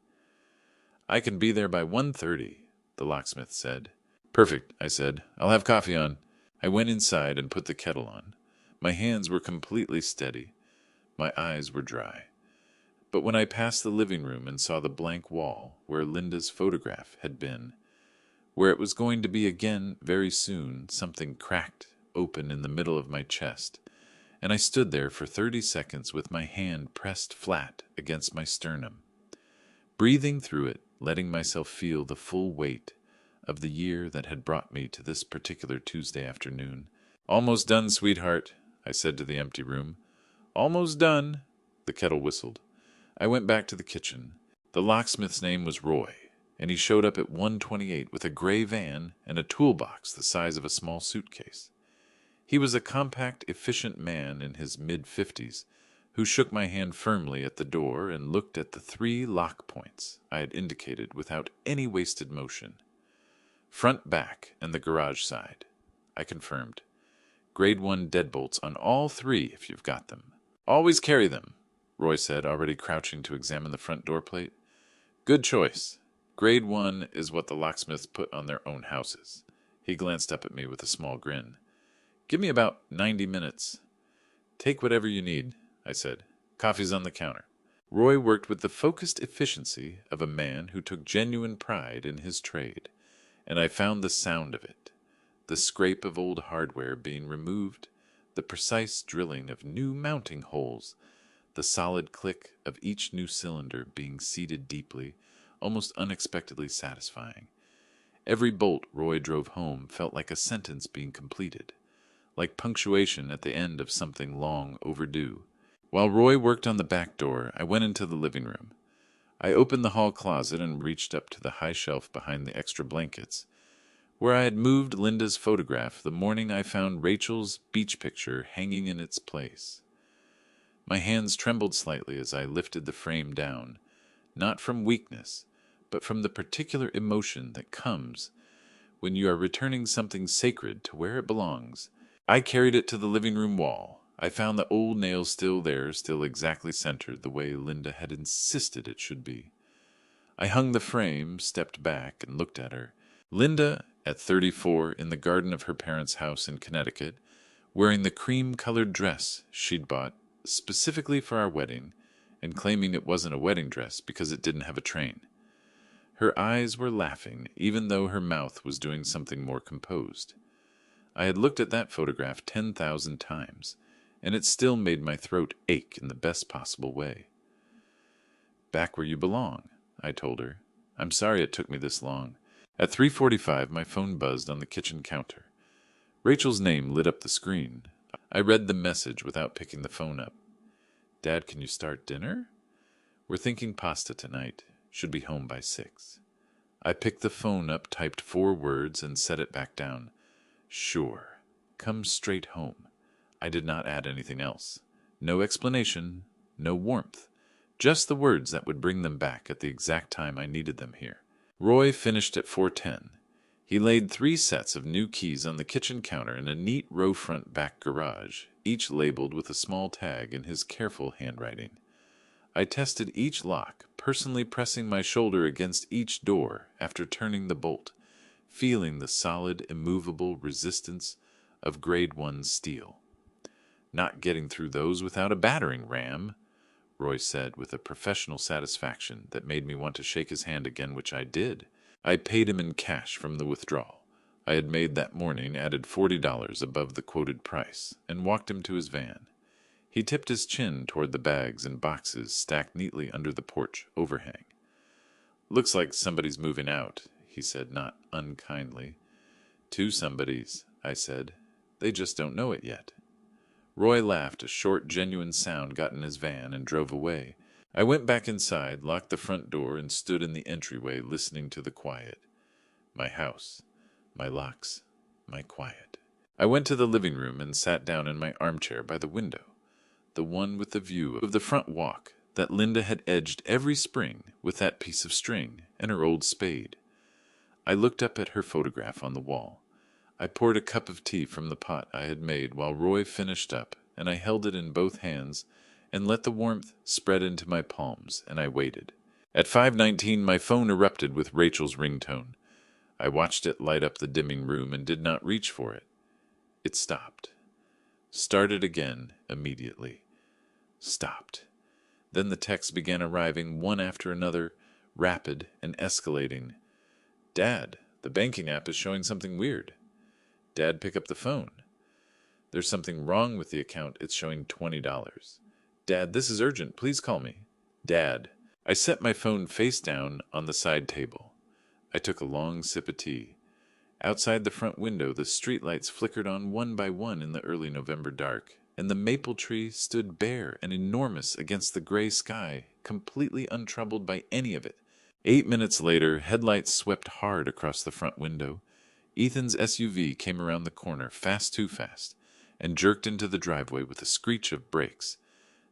"I can be there by 1:30, the locksmith said. "Perfect," I said. "I'll have coffee on." I went inside and put the kettle on. My hands were completely steady. My eyes were dry. But when I passed the living room and saw the blank wall where Linda's photograph had been, where it was going to be again very soon, something cracked open in the middle of my chest, and I stood there for 30 seconds with my hand pressed flat against my sternum, breathing through it, letting myself feel the full weight of the year that had brought me to this particular Tuesday afternoon. "Almost done, sweetheart," I said to the empty room. "Almost done." The kettle whistled. I went back to the kitchen. The locksmith's name was Roy, and he showed up at 128 with a gray van and a toolbox the size of a small suitcase. He was a compact, efficient man in his mid-50s who shook my hand firmly at the door and looked at the 3 lock points I had indicated without any wasted motion. "Front, back, and the garage side," I confirmed. "Grade 1 deadbolts on all 3 if you've got them." "Always carry them," Roy said, already crouching to examine the front door plate. "Good choice. Grade 1 is what the locksmiths put on their own houses." He glanced up at me with a small grin. "Give me about 90 minutes. "Take whatever you need," I said. "Coffee's on the counter." Roy worked with the focused efficiency of a man who took genuine pride in his trade, and I found the sound of it, the scrape of old hardware being removed, the precise drilling of new mounting holes, the solid click of each new cylinder being seated deeply, almost unexpectedly satisfying. Every bolt Roy drove home felt like a sentence being completed, like punctuation at the end of something long overdue. While Roy worked on the back door, I went into the living room. I opened the hall closet and reached up to the high shelf behind the extra blankets, where I had moved Linda's photograph the morning I found Rachel's beach picture hanging in its place. My hands trembled slightly as I lifted the frame down, not from weakness, but from the particular emotion that comes when you are returning something sacred to where it belongs. I carried it to the living room wall. I found the old nail still there, still exactly centered the way Linda had insisted it should be. I hung the frame, stepped back, and looked at her. Linda, at 34, in the garden of her parents' house in Connecticut, wearing the cream-colored dress she'd bought specifically for our wedding, and claiming it wasn't a wedding dress because it didn't have a train. Her eyes were laughing, even though her mouth was doing something more composed. I had looked at that photograph 10,000 times, and it still made my throat ache in the best possible way. "Back where you belong," I told her. "I'm sorry it took me this long." At 3:45, my phone buzzed on the kitchen counter. Rachel's name lit up the screen. I read the message without picking the phone up. "Dad, can you start dinner? We're thinking pasta tonight. Should be home by 6. I picked the phone up, typed 4 words, and set it back down. "Sure. Come straight home." I did not add anything else. No explanation, no warmth. Just the words that would bring them back at the exact time I needed them here. Roy finished at 4:10. He laid 3 sets of new keys on the kitchen counter in a neat row front back garage, each labeled with a small tag in his careful handwriting. I tested each lock, personally pressing my shoulder against each door after turning the bolt, feeling the solid, immovable resistance of grade 1 steel. Not getting through those without a battering ram, Roy said with a professional satisfaction that made me want to shake his hand again, which I did. I paid him in cash from the withdrawal I had made that morning, added $40 above the quoted price, and walked him to his van. He tipped his chin toward the bags and boxes stacked neatly under the porch overhang. "Looks like somebody's moving out," he said, not unkindly. "Two somebodies," I said. "They just don't know it yet." Roy laughed. A short, genuine sound got in his van and drove away. I went back inside, locked the front door, and stood in the entryway listening to the quiet. My house, my locks, my quiet. I went to the living room and sat down in my armchair by the window, the one with the view of the front walk that Linda had edged every spring with that piece of string and her old spade. I looked up at her photograph on the wall. I poured a cup of tea from the pot I had made while Roy finished up, and I held it in both hands and let the warmth spread into my palms, and I waited. At 5:19, my phone erupted with Rachel's ringtone. I watched it light up the dimming room and did not reach for it. It stopped. Started again immediately. Stopped. Then the texts began arriving one after another, rapid and escalating. "Dad, the banking app is showing something weird." "Dad, pick up the phone." "There's something wrong with the account. It's showing $20. "Dad, this is urgent. Please call me." "Dad." I set my phone face down on the side table. I took a long sip of tea. Outside the front window, the streetlights flickered on one by one in the early November dark, and the maple tree stood bare and enormous against the gray sky, completely untroubled by any of it. 8 minutes later, headlights swept hard across the front window. Ethan's SUV came around the corner, fast too fast, and jerked into the driveway with a screech of brakes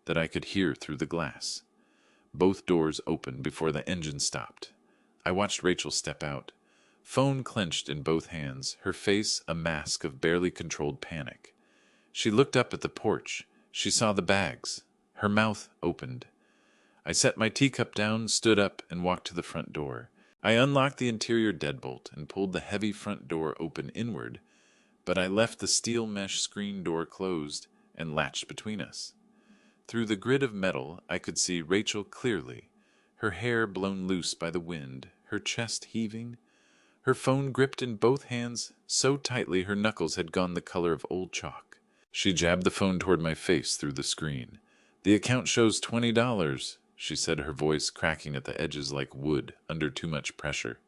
that I could hear through the glass. Both doors opened before the engine stopped. I watched Rachel step out, phone clenched in both hands, her face a mask of barely controlled panic. She looked up at the porch. She saw the bags. Her mouth opened. I set my teacup down, stood up, and walked to the front door. I unlocked the interior deadbolt and pulled the heavy front door open inward, but I left the steel mesh screen door closed and latched between us. Through the grid of metal, I could see Rachel clearly, her hair blown loose by the wind, her chest heaving, her phone gripped in both hands so tightly her knuckles had gone the color of old chalk. She jabbed the phone toward my face through the screen. "The account shows $20, she said, her voice cracking at the edges like wood under too much pressure.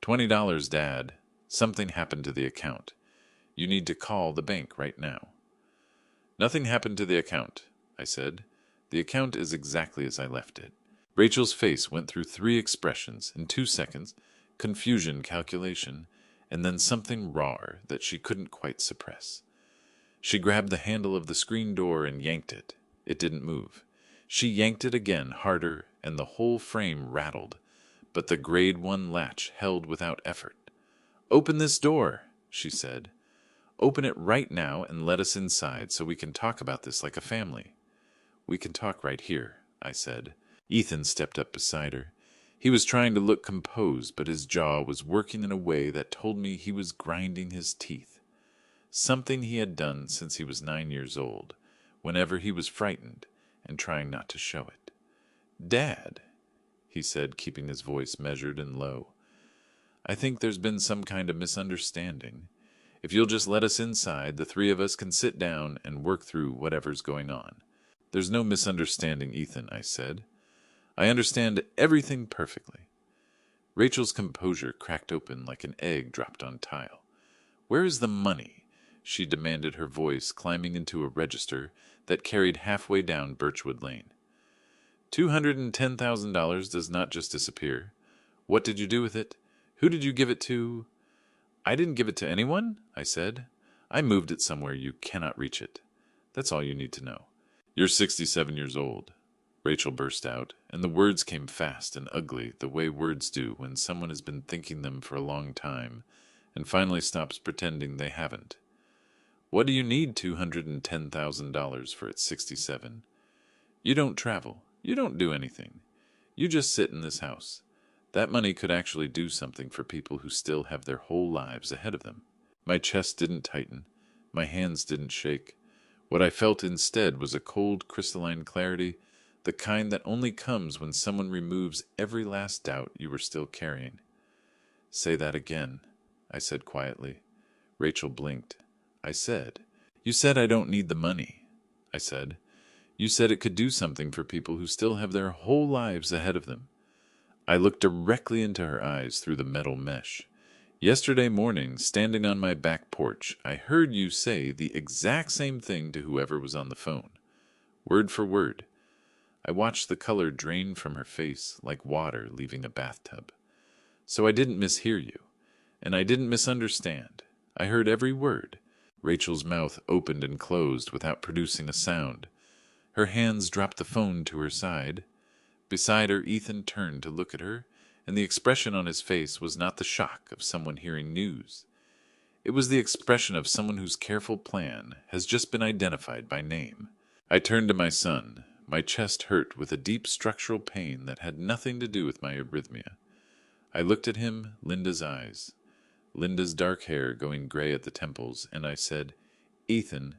$20, Dad. Something happened to the account. You need to call the bank right now." "Nothing happened to the account," I said. "The account is exactly as I left it." Rachel's face went through 3 expressions in 2 seconds, confusion, calculation, and then something raw that she couldn't quite suppress. She grabbed the handle of the screen door and yanked it. It didn't move. She yanked it again, harder, and the whole frame rattled, but the grade 1 latch held without effort. "Open this door," she said. "Open it right now and let us inside so we can talk about this like a family." "We can talk right here," I said. Ethan stepped up beside her. He was trying to look composed, but his jaw was working in a way that told me he was grinding his teeth. Something he had done since he was 9 years old, whenever he was frightened and trying not to show it. "Dad," he said, keeping his voice measured and low, "I think there's been some kind of misunderstanding. If you'll just let us inside, the 3 of us can sit down and work through whatever's going on." "There's no misunderstanding, Ethan," I said. "I understand everything perfectly." Rachel's composure cracked open like an egg dropped on tile. "Where is the money?" she demanded, her voice climbing into a register that carried halfway down Birchwood Lane. $210,000 does not just disappear. What did you do with it? Who did you give it to? "I didn't give it to anyone," I said. "I moved it somewhere you cannot reach it. That's all you need to know." "You're 67 years old," Rachel burst out, and the words came fast and ugly, the way words do when someone has been thinking them for a long time and finally stops pretending they haven't. What do you need $210,000 for at 67? You don't travel. You don't do anything. You just sit in this house. That money could actually do something for people who still have their whole lives ahead of them. My chest didn't tighten. My hands didn't shake. What I felt instead was a cold, crystalline clarity, the kind that only comes when someone removes every last doubt you were still carrying. Say that again, I said quietly. Rachel blinked. I said, You said I don't need the money. I said, You said it could do something for people who still have their whole lives ahead of them. I looked directly into her eyes through the metal mesh. Yesterday morning, standing on my back porch, I heard you say the exact same thing to whoever was on the phone. Word for word. I watched the color drain from her face like water leaving a bathtub. So I didn't mishear you, and I didn't misunderstand. I heard every word. Rachel's mouth opened and closed without producing a sound. Her hands dropped the phone to her side. Beside her, Ethan turned to look at her, and the expression on his face was not the shock of someone hearing news. It was the expression of someone whose careful plan has just been identified by name. I turned to my son. My chest hurt with a deep structural pain that had nothing to do with my arrhythmia. I looked at him, Linda's eyes, Linda's dark hair going gray at the temples, and I said, Ethan,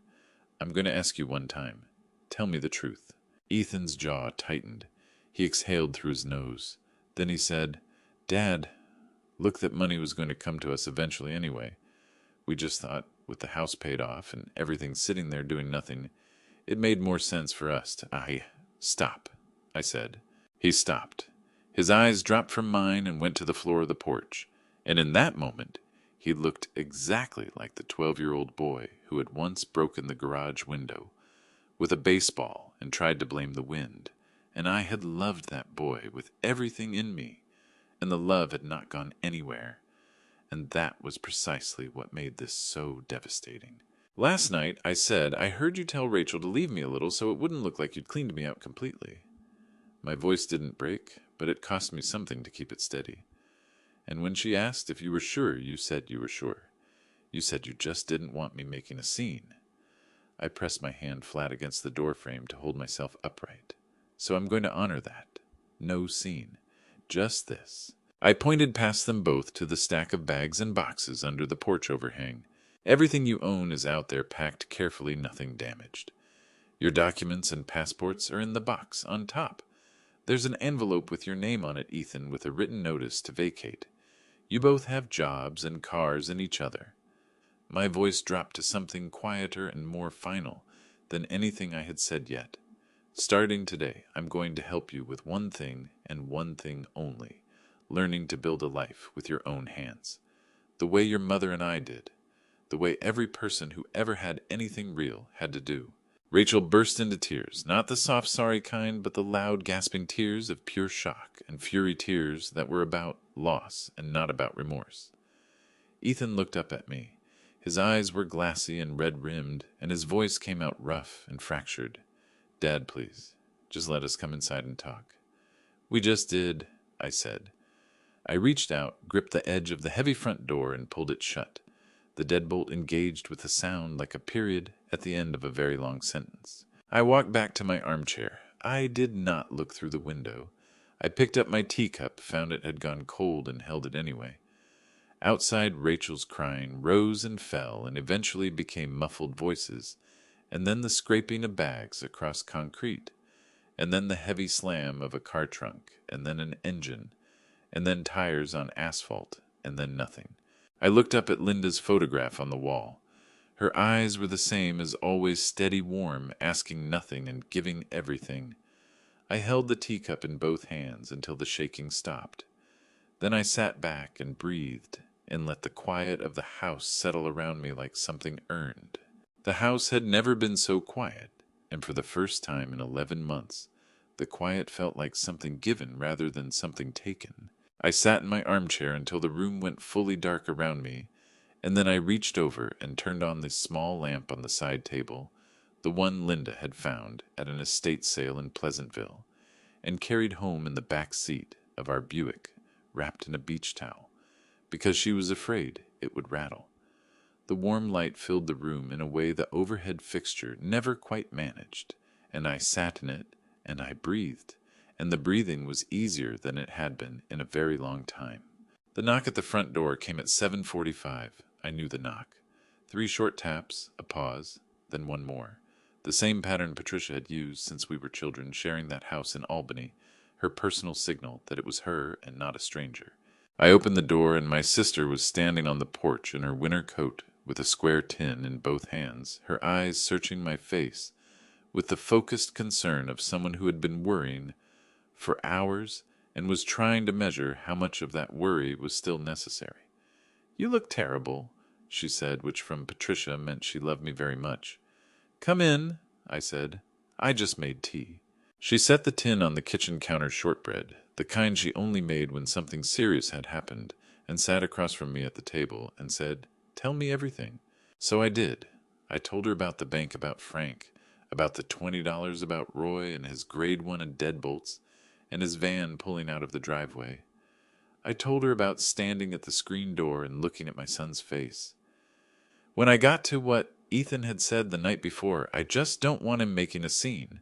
I'm going to ask you one time. Tell me the truth. Ethan's jaw tightened. He exhaled through his nose. Then he said, Dad, look, that money was going to come to us eventually anyway. We just thought, with the house paid off and everything sitting there doing nothing, it made more sense for us to... Stop, I said. He stopped. His eyes dropped from mine and went to the floor of the porch, and in that moment he looked exactly like the 12-year-old boy who had once broken the garage window with a baseball and tried to blame the wind, and I had loved that boy with everything in me, and the love had not gone anywhere, and that was precisely what made this so devastating. Last night I said I heard you tell Rachel to leave me a little so it wouldn't look like you'd cleaned me out completely. My voice didn't break, but it cost me something to keep it steady. And when she asked if you were sure, you said you were sure. You said you just didn't want me making a scene. I pressed my hand flat against the doorframe to hold myself upright. So I'm going to honor that. No scene. Just this. I pointed past them both to the stack of bags and boxes under the porch overhang. Everything you own is out there packed carefully, nothing damaged. Your documents and passports are in the box on top. There's an envelope with your name on it, Ethan, with a written notice to vacate. You both have jobs and cars and each other. My voice dropped to something quieter and more final than anything I had said yet. Starting today, I'm going to help you with one thing and one thing only, learning to build a life with your own hands. The way your mother and I did. The way every person who ever had anything real had to do. Rachel burst into tears, not the soft, sorry kind, but the loud, gasping tears of pure shock and fury, tears that were about loss and not about remorse. Ethan looked up at me. His eyes were glassy and red-rimmed, and his voice came out rough and fractured. Dad, please, just let us come inside and talk. We just did, I said. I reached out, gripped the edge of the heavy front door, and pulled it shut. The deadbolt engaged with a sound like a period at the end of a very long sentence. I walked back to my armchair. I did not look through the window. I picked up my teacup, found it had gone cold, and held it anyway. Outside, Rachel's crying rose and fell and eventually became muffled voices, and then the scraping of bags across concrete, and then the heavy slam of a car trunk, and then an engine, and then tires on asphalt, and then nothing. I looked up at Linda's photograph on the wall. Her eyes were the same as always, steady, warm, asking nothing and giving everything. I held the teacup in both hands until the shaking stopped. Then I sat back and breathed and let the quiet of the house settle around me like something earned. The house had never been so quiet, and for the first time in 11 months, the quiet felt like something given rather than something taken. I sat in my armchair until the room went fully dark around me, and then I reached over and turned on the small lamp on the side table, the one Linda had found at an estate sale in Pleasantville, and carried home in the back seat of our Buick, wrapped in a beach towel, because she was afraid it would rattle. The warm light filled the room in a way the overhead fixture never quite managed, and I sat in it, and I breathed, and the breathing was easier than it had been in a very long time. The knock at the front door came at 7:45. I knew the knock. 3 short taps, a pause, then one more. The same pattern Patricia had used since we were children, sharing that house in Albany, her personal signal that it was her and not a stranger. I opened the door, and my sister was standing on the porch in her winter coat with a square tin in both hands, her eyes searching my face with the focused concern of someone who had been worrying for hours and was trying to measure how much of that worry was still necessary. "You look terrible," she said, which from Patricia meant she loved me very much. "Come in," I said. "I just made tea." She set the tin on the kitchen counter shortbread, the kind she only made when something serious had happened, and sat across from me at the table and said, "Tell me everything." So I did. I told her about the bank, about Frank, about the $20, about Roy and his grade 1 and deadbolts, and his van pulling out of the driveway. I told her about standing at the screen door and looking at my son's face. When I got to what Ethan had said the night before, "I just don't want him making a scene,"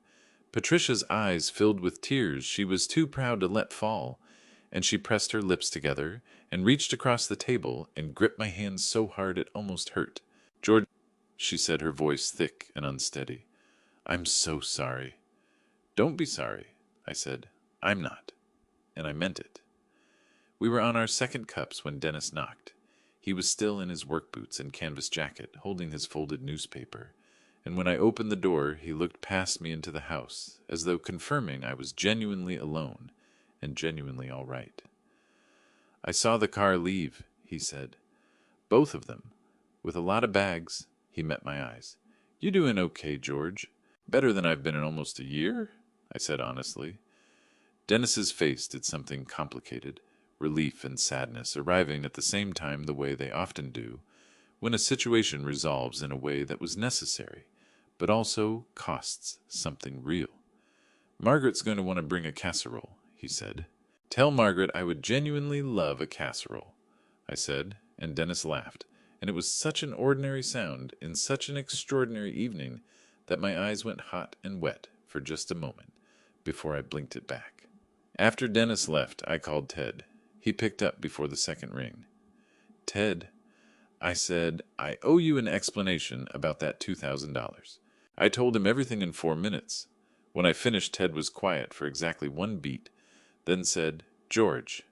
Patricia's eyes filled with tears she was too proud to let fall, and she pressed her lips together and reached across the table and gripped my hand so hard it almost hurt. "George," she said, her voice thick and unsteady, "I'm so sorry." "Don't be sorry," I said. "I'm not." And I meant it. We were on our second cups when Dennis knocked. He was still in his work boots and canvas jacket, holding his folded newspaper, and when I opened the door he looked past me into the house, as though confirming I was genuinely alone and genuinely all right. "I saw the car leave," he said. "Both of them. With a lot of bags." He met my eyes. "You doing okay, George?" "Better than I've been in almost a year," I said honestly. Dennis's face did something complicated, relief and sadness arriving at the same time the way they often do, when a situation resolves in a way that was necessary, but also costs something real. "Margaret's going to want to bring a casserole," he said. "Tell Margaret I would genuinely love a casserole," I said, and Dennis laughed, and it was such an ordinary sound in such an extraordinary evening that my eyes went hot and wet for just a moment before I blinked it back. After Dennis left, I called Ted. He picked up before the second ring. "Ted," I said, "I owe you an explanation about that $2,000. I told him everything in 4 minutes. When I finished, Ted was quiet for exactly 1 beat, then said, "George,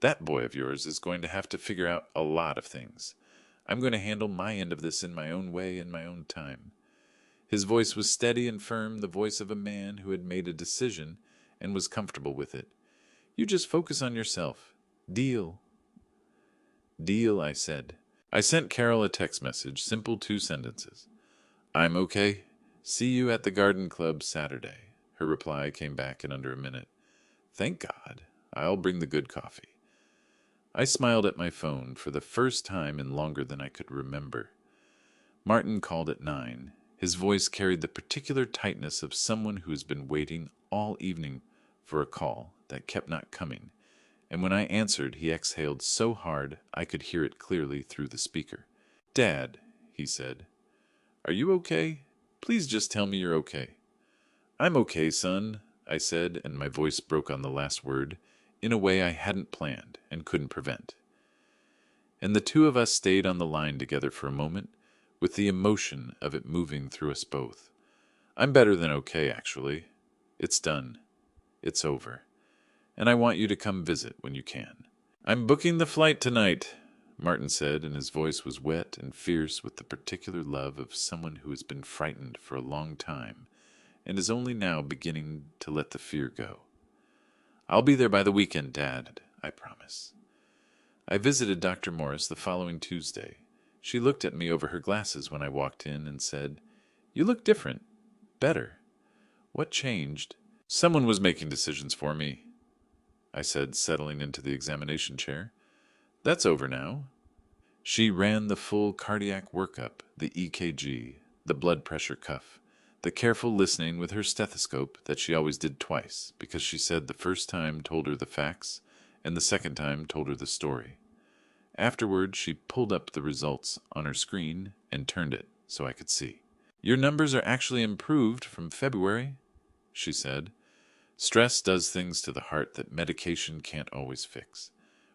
that boy of yours is going to have to figure out a lot of things. I'm going to handle my end of this in my own way in my own time." His voice was steady and firm, the voice of a man who had made a decision and was comfortable with it. "You just focus on yourself. Deal." "Deal," I said. I sent Carol a text message, simple 2 sentences. "I'm okay. See you at the garden club Saturday." Her reply came back in under a minute. "Thank God. I'll bring the good coffee." I smiled at my phone for the first time in longer than I could remember. Martin called at 9. His voice carried the particular tightness of someone who has been waiting all evening for a call that kept not coming, and when I answered he exhaled so hard I could hear it clearly through the speaker. "Dad," he said, "are you okay? Please just tell me you're okay." "I'm okay, son," I said, and my voice broke on the last word in a way I hadn't planned and couldn't prevent. And the two of us stayed on the line together for a moment, with the emotion of it moving through us both. "I'm better than okay, actually. It's done. It's over. And I want you to come visit when you can." "I'm booking the flight tonight," Martin said, and his voice was wet and fierce with the particular love of someone who has been frightened for a long time and is only now beginning to let the fear go. "I'll be there by the weekend, Dad, I promise." I visited Dr. Morris the following Tuesday. She looked at me over her glasses when I walked in and said, "You look different. Better. What changed?" "Someone was making decisions for me," I said, settling into the examination chair. "That's over now." She ran the full cardiac workup, the EKG, the blood pressure cuff, the careful listening with her stethoscope that she always did twice, because she said the first time told her the facts and the second time told her the story. Afterward, she pulled up the results on her screen and turned it so I could see. "Your numbers are actually improved from February," she said. "Stress does things to the heart that medication can't always fix.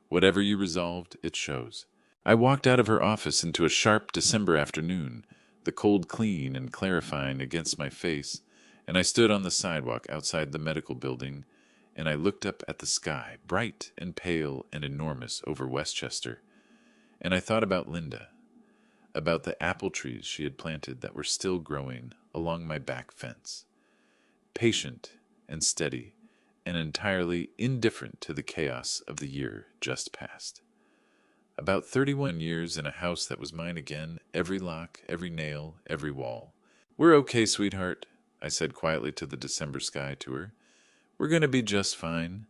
Whatever you resolved, it shows." I walked out of her office into a sharp December afternoon, the cold clean and clarifying against my face, and I stood on the sidewalk outside the medical building, and I looked up at the sky, bright and pale and enormous over Westchester, and I thought about Linda, about the apple trees she had planted that were still growing along my back fence, patient and steady and entirely indifferent to the chaos of the year just past. About 31 years in a house that was mine again, every lock, every nail, every wall. "We're okay, sweetheart," I said quietly to the December sky to her. "We're going to be just fine."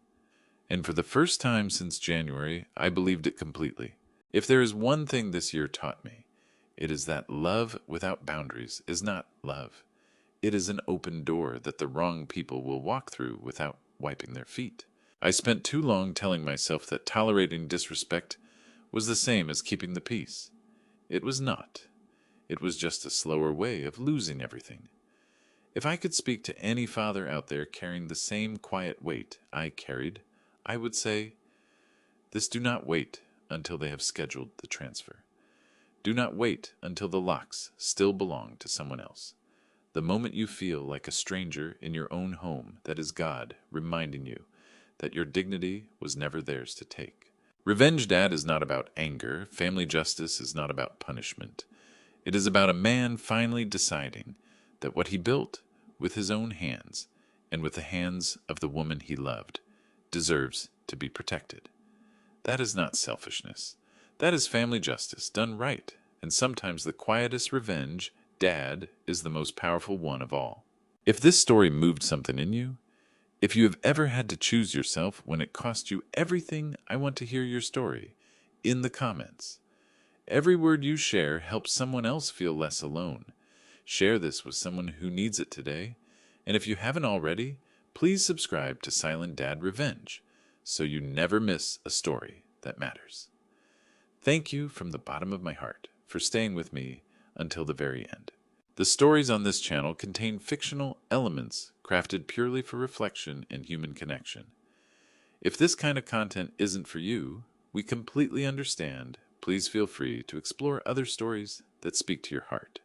And for the first time since January, I believed it completely. If there is one thing this year taught me, it is that love without boundaries is not love. It is an open door that the wrong people will walk through without wiping their feet. I spent too long telling myself that tolerating disrespect was the same as keeping the peace. It was not. It was just a slower way of losing everything. If I could speak to any father out there carrying the same quiet weight I carried, I would say, "This: do not wait until they have scheduled the transfer. Do not wait until the locks still belong to someone else. The moment you feel like a stranger in your own home, that is God reminding you that your dignity was never theirs to take." Revenge Dad is not about anger. Family justice is not about punishment. It is about a man finally deciding that what he built with his own hands and with the hands of the woman he loved deserves to be protected. That is not selfishness. That is family justice done right, and sometimes the quietest revenge, Dad, is the most powerful one of all. If this story moved something in you, if you have ever had to choose yourself when it cost you everything, I want to hear your story in the comments. Every word you share helps someone else feel less alone. Share this with someone who needs it today. And if you haven't already, please subscribe to Silent Dad Revenge so you never miss a story that matters. Thank you from the bottom of my heart for staying with me until the very end. The stories on this channel contain fictional elements crafted purely for reflection and human connection. If this kind of content isn't for you, we completely understand. Please feel free to explore other stories that speak to your heart.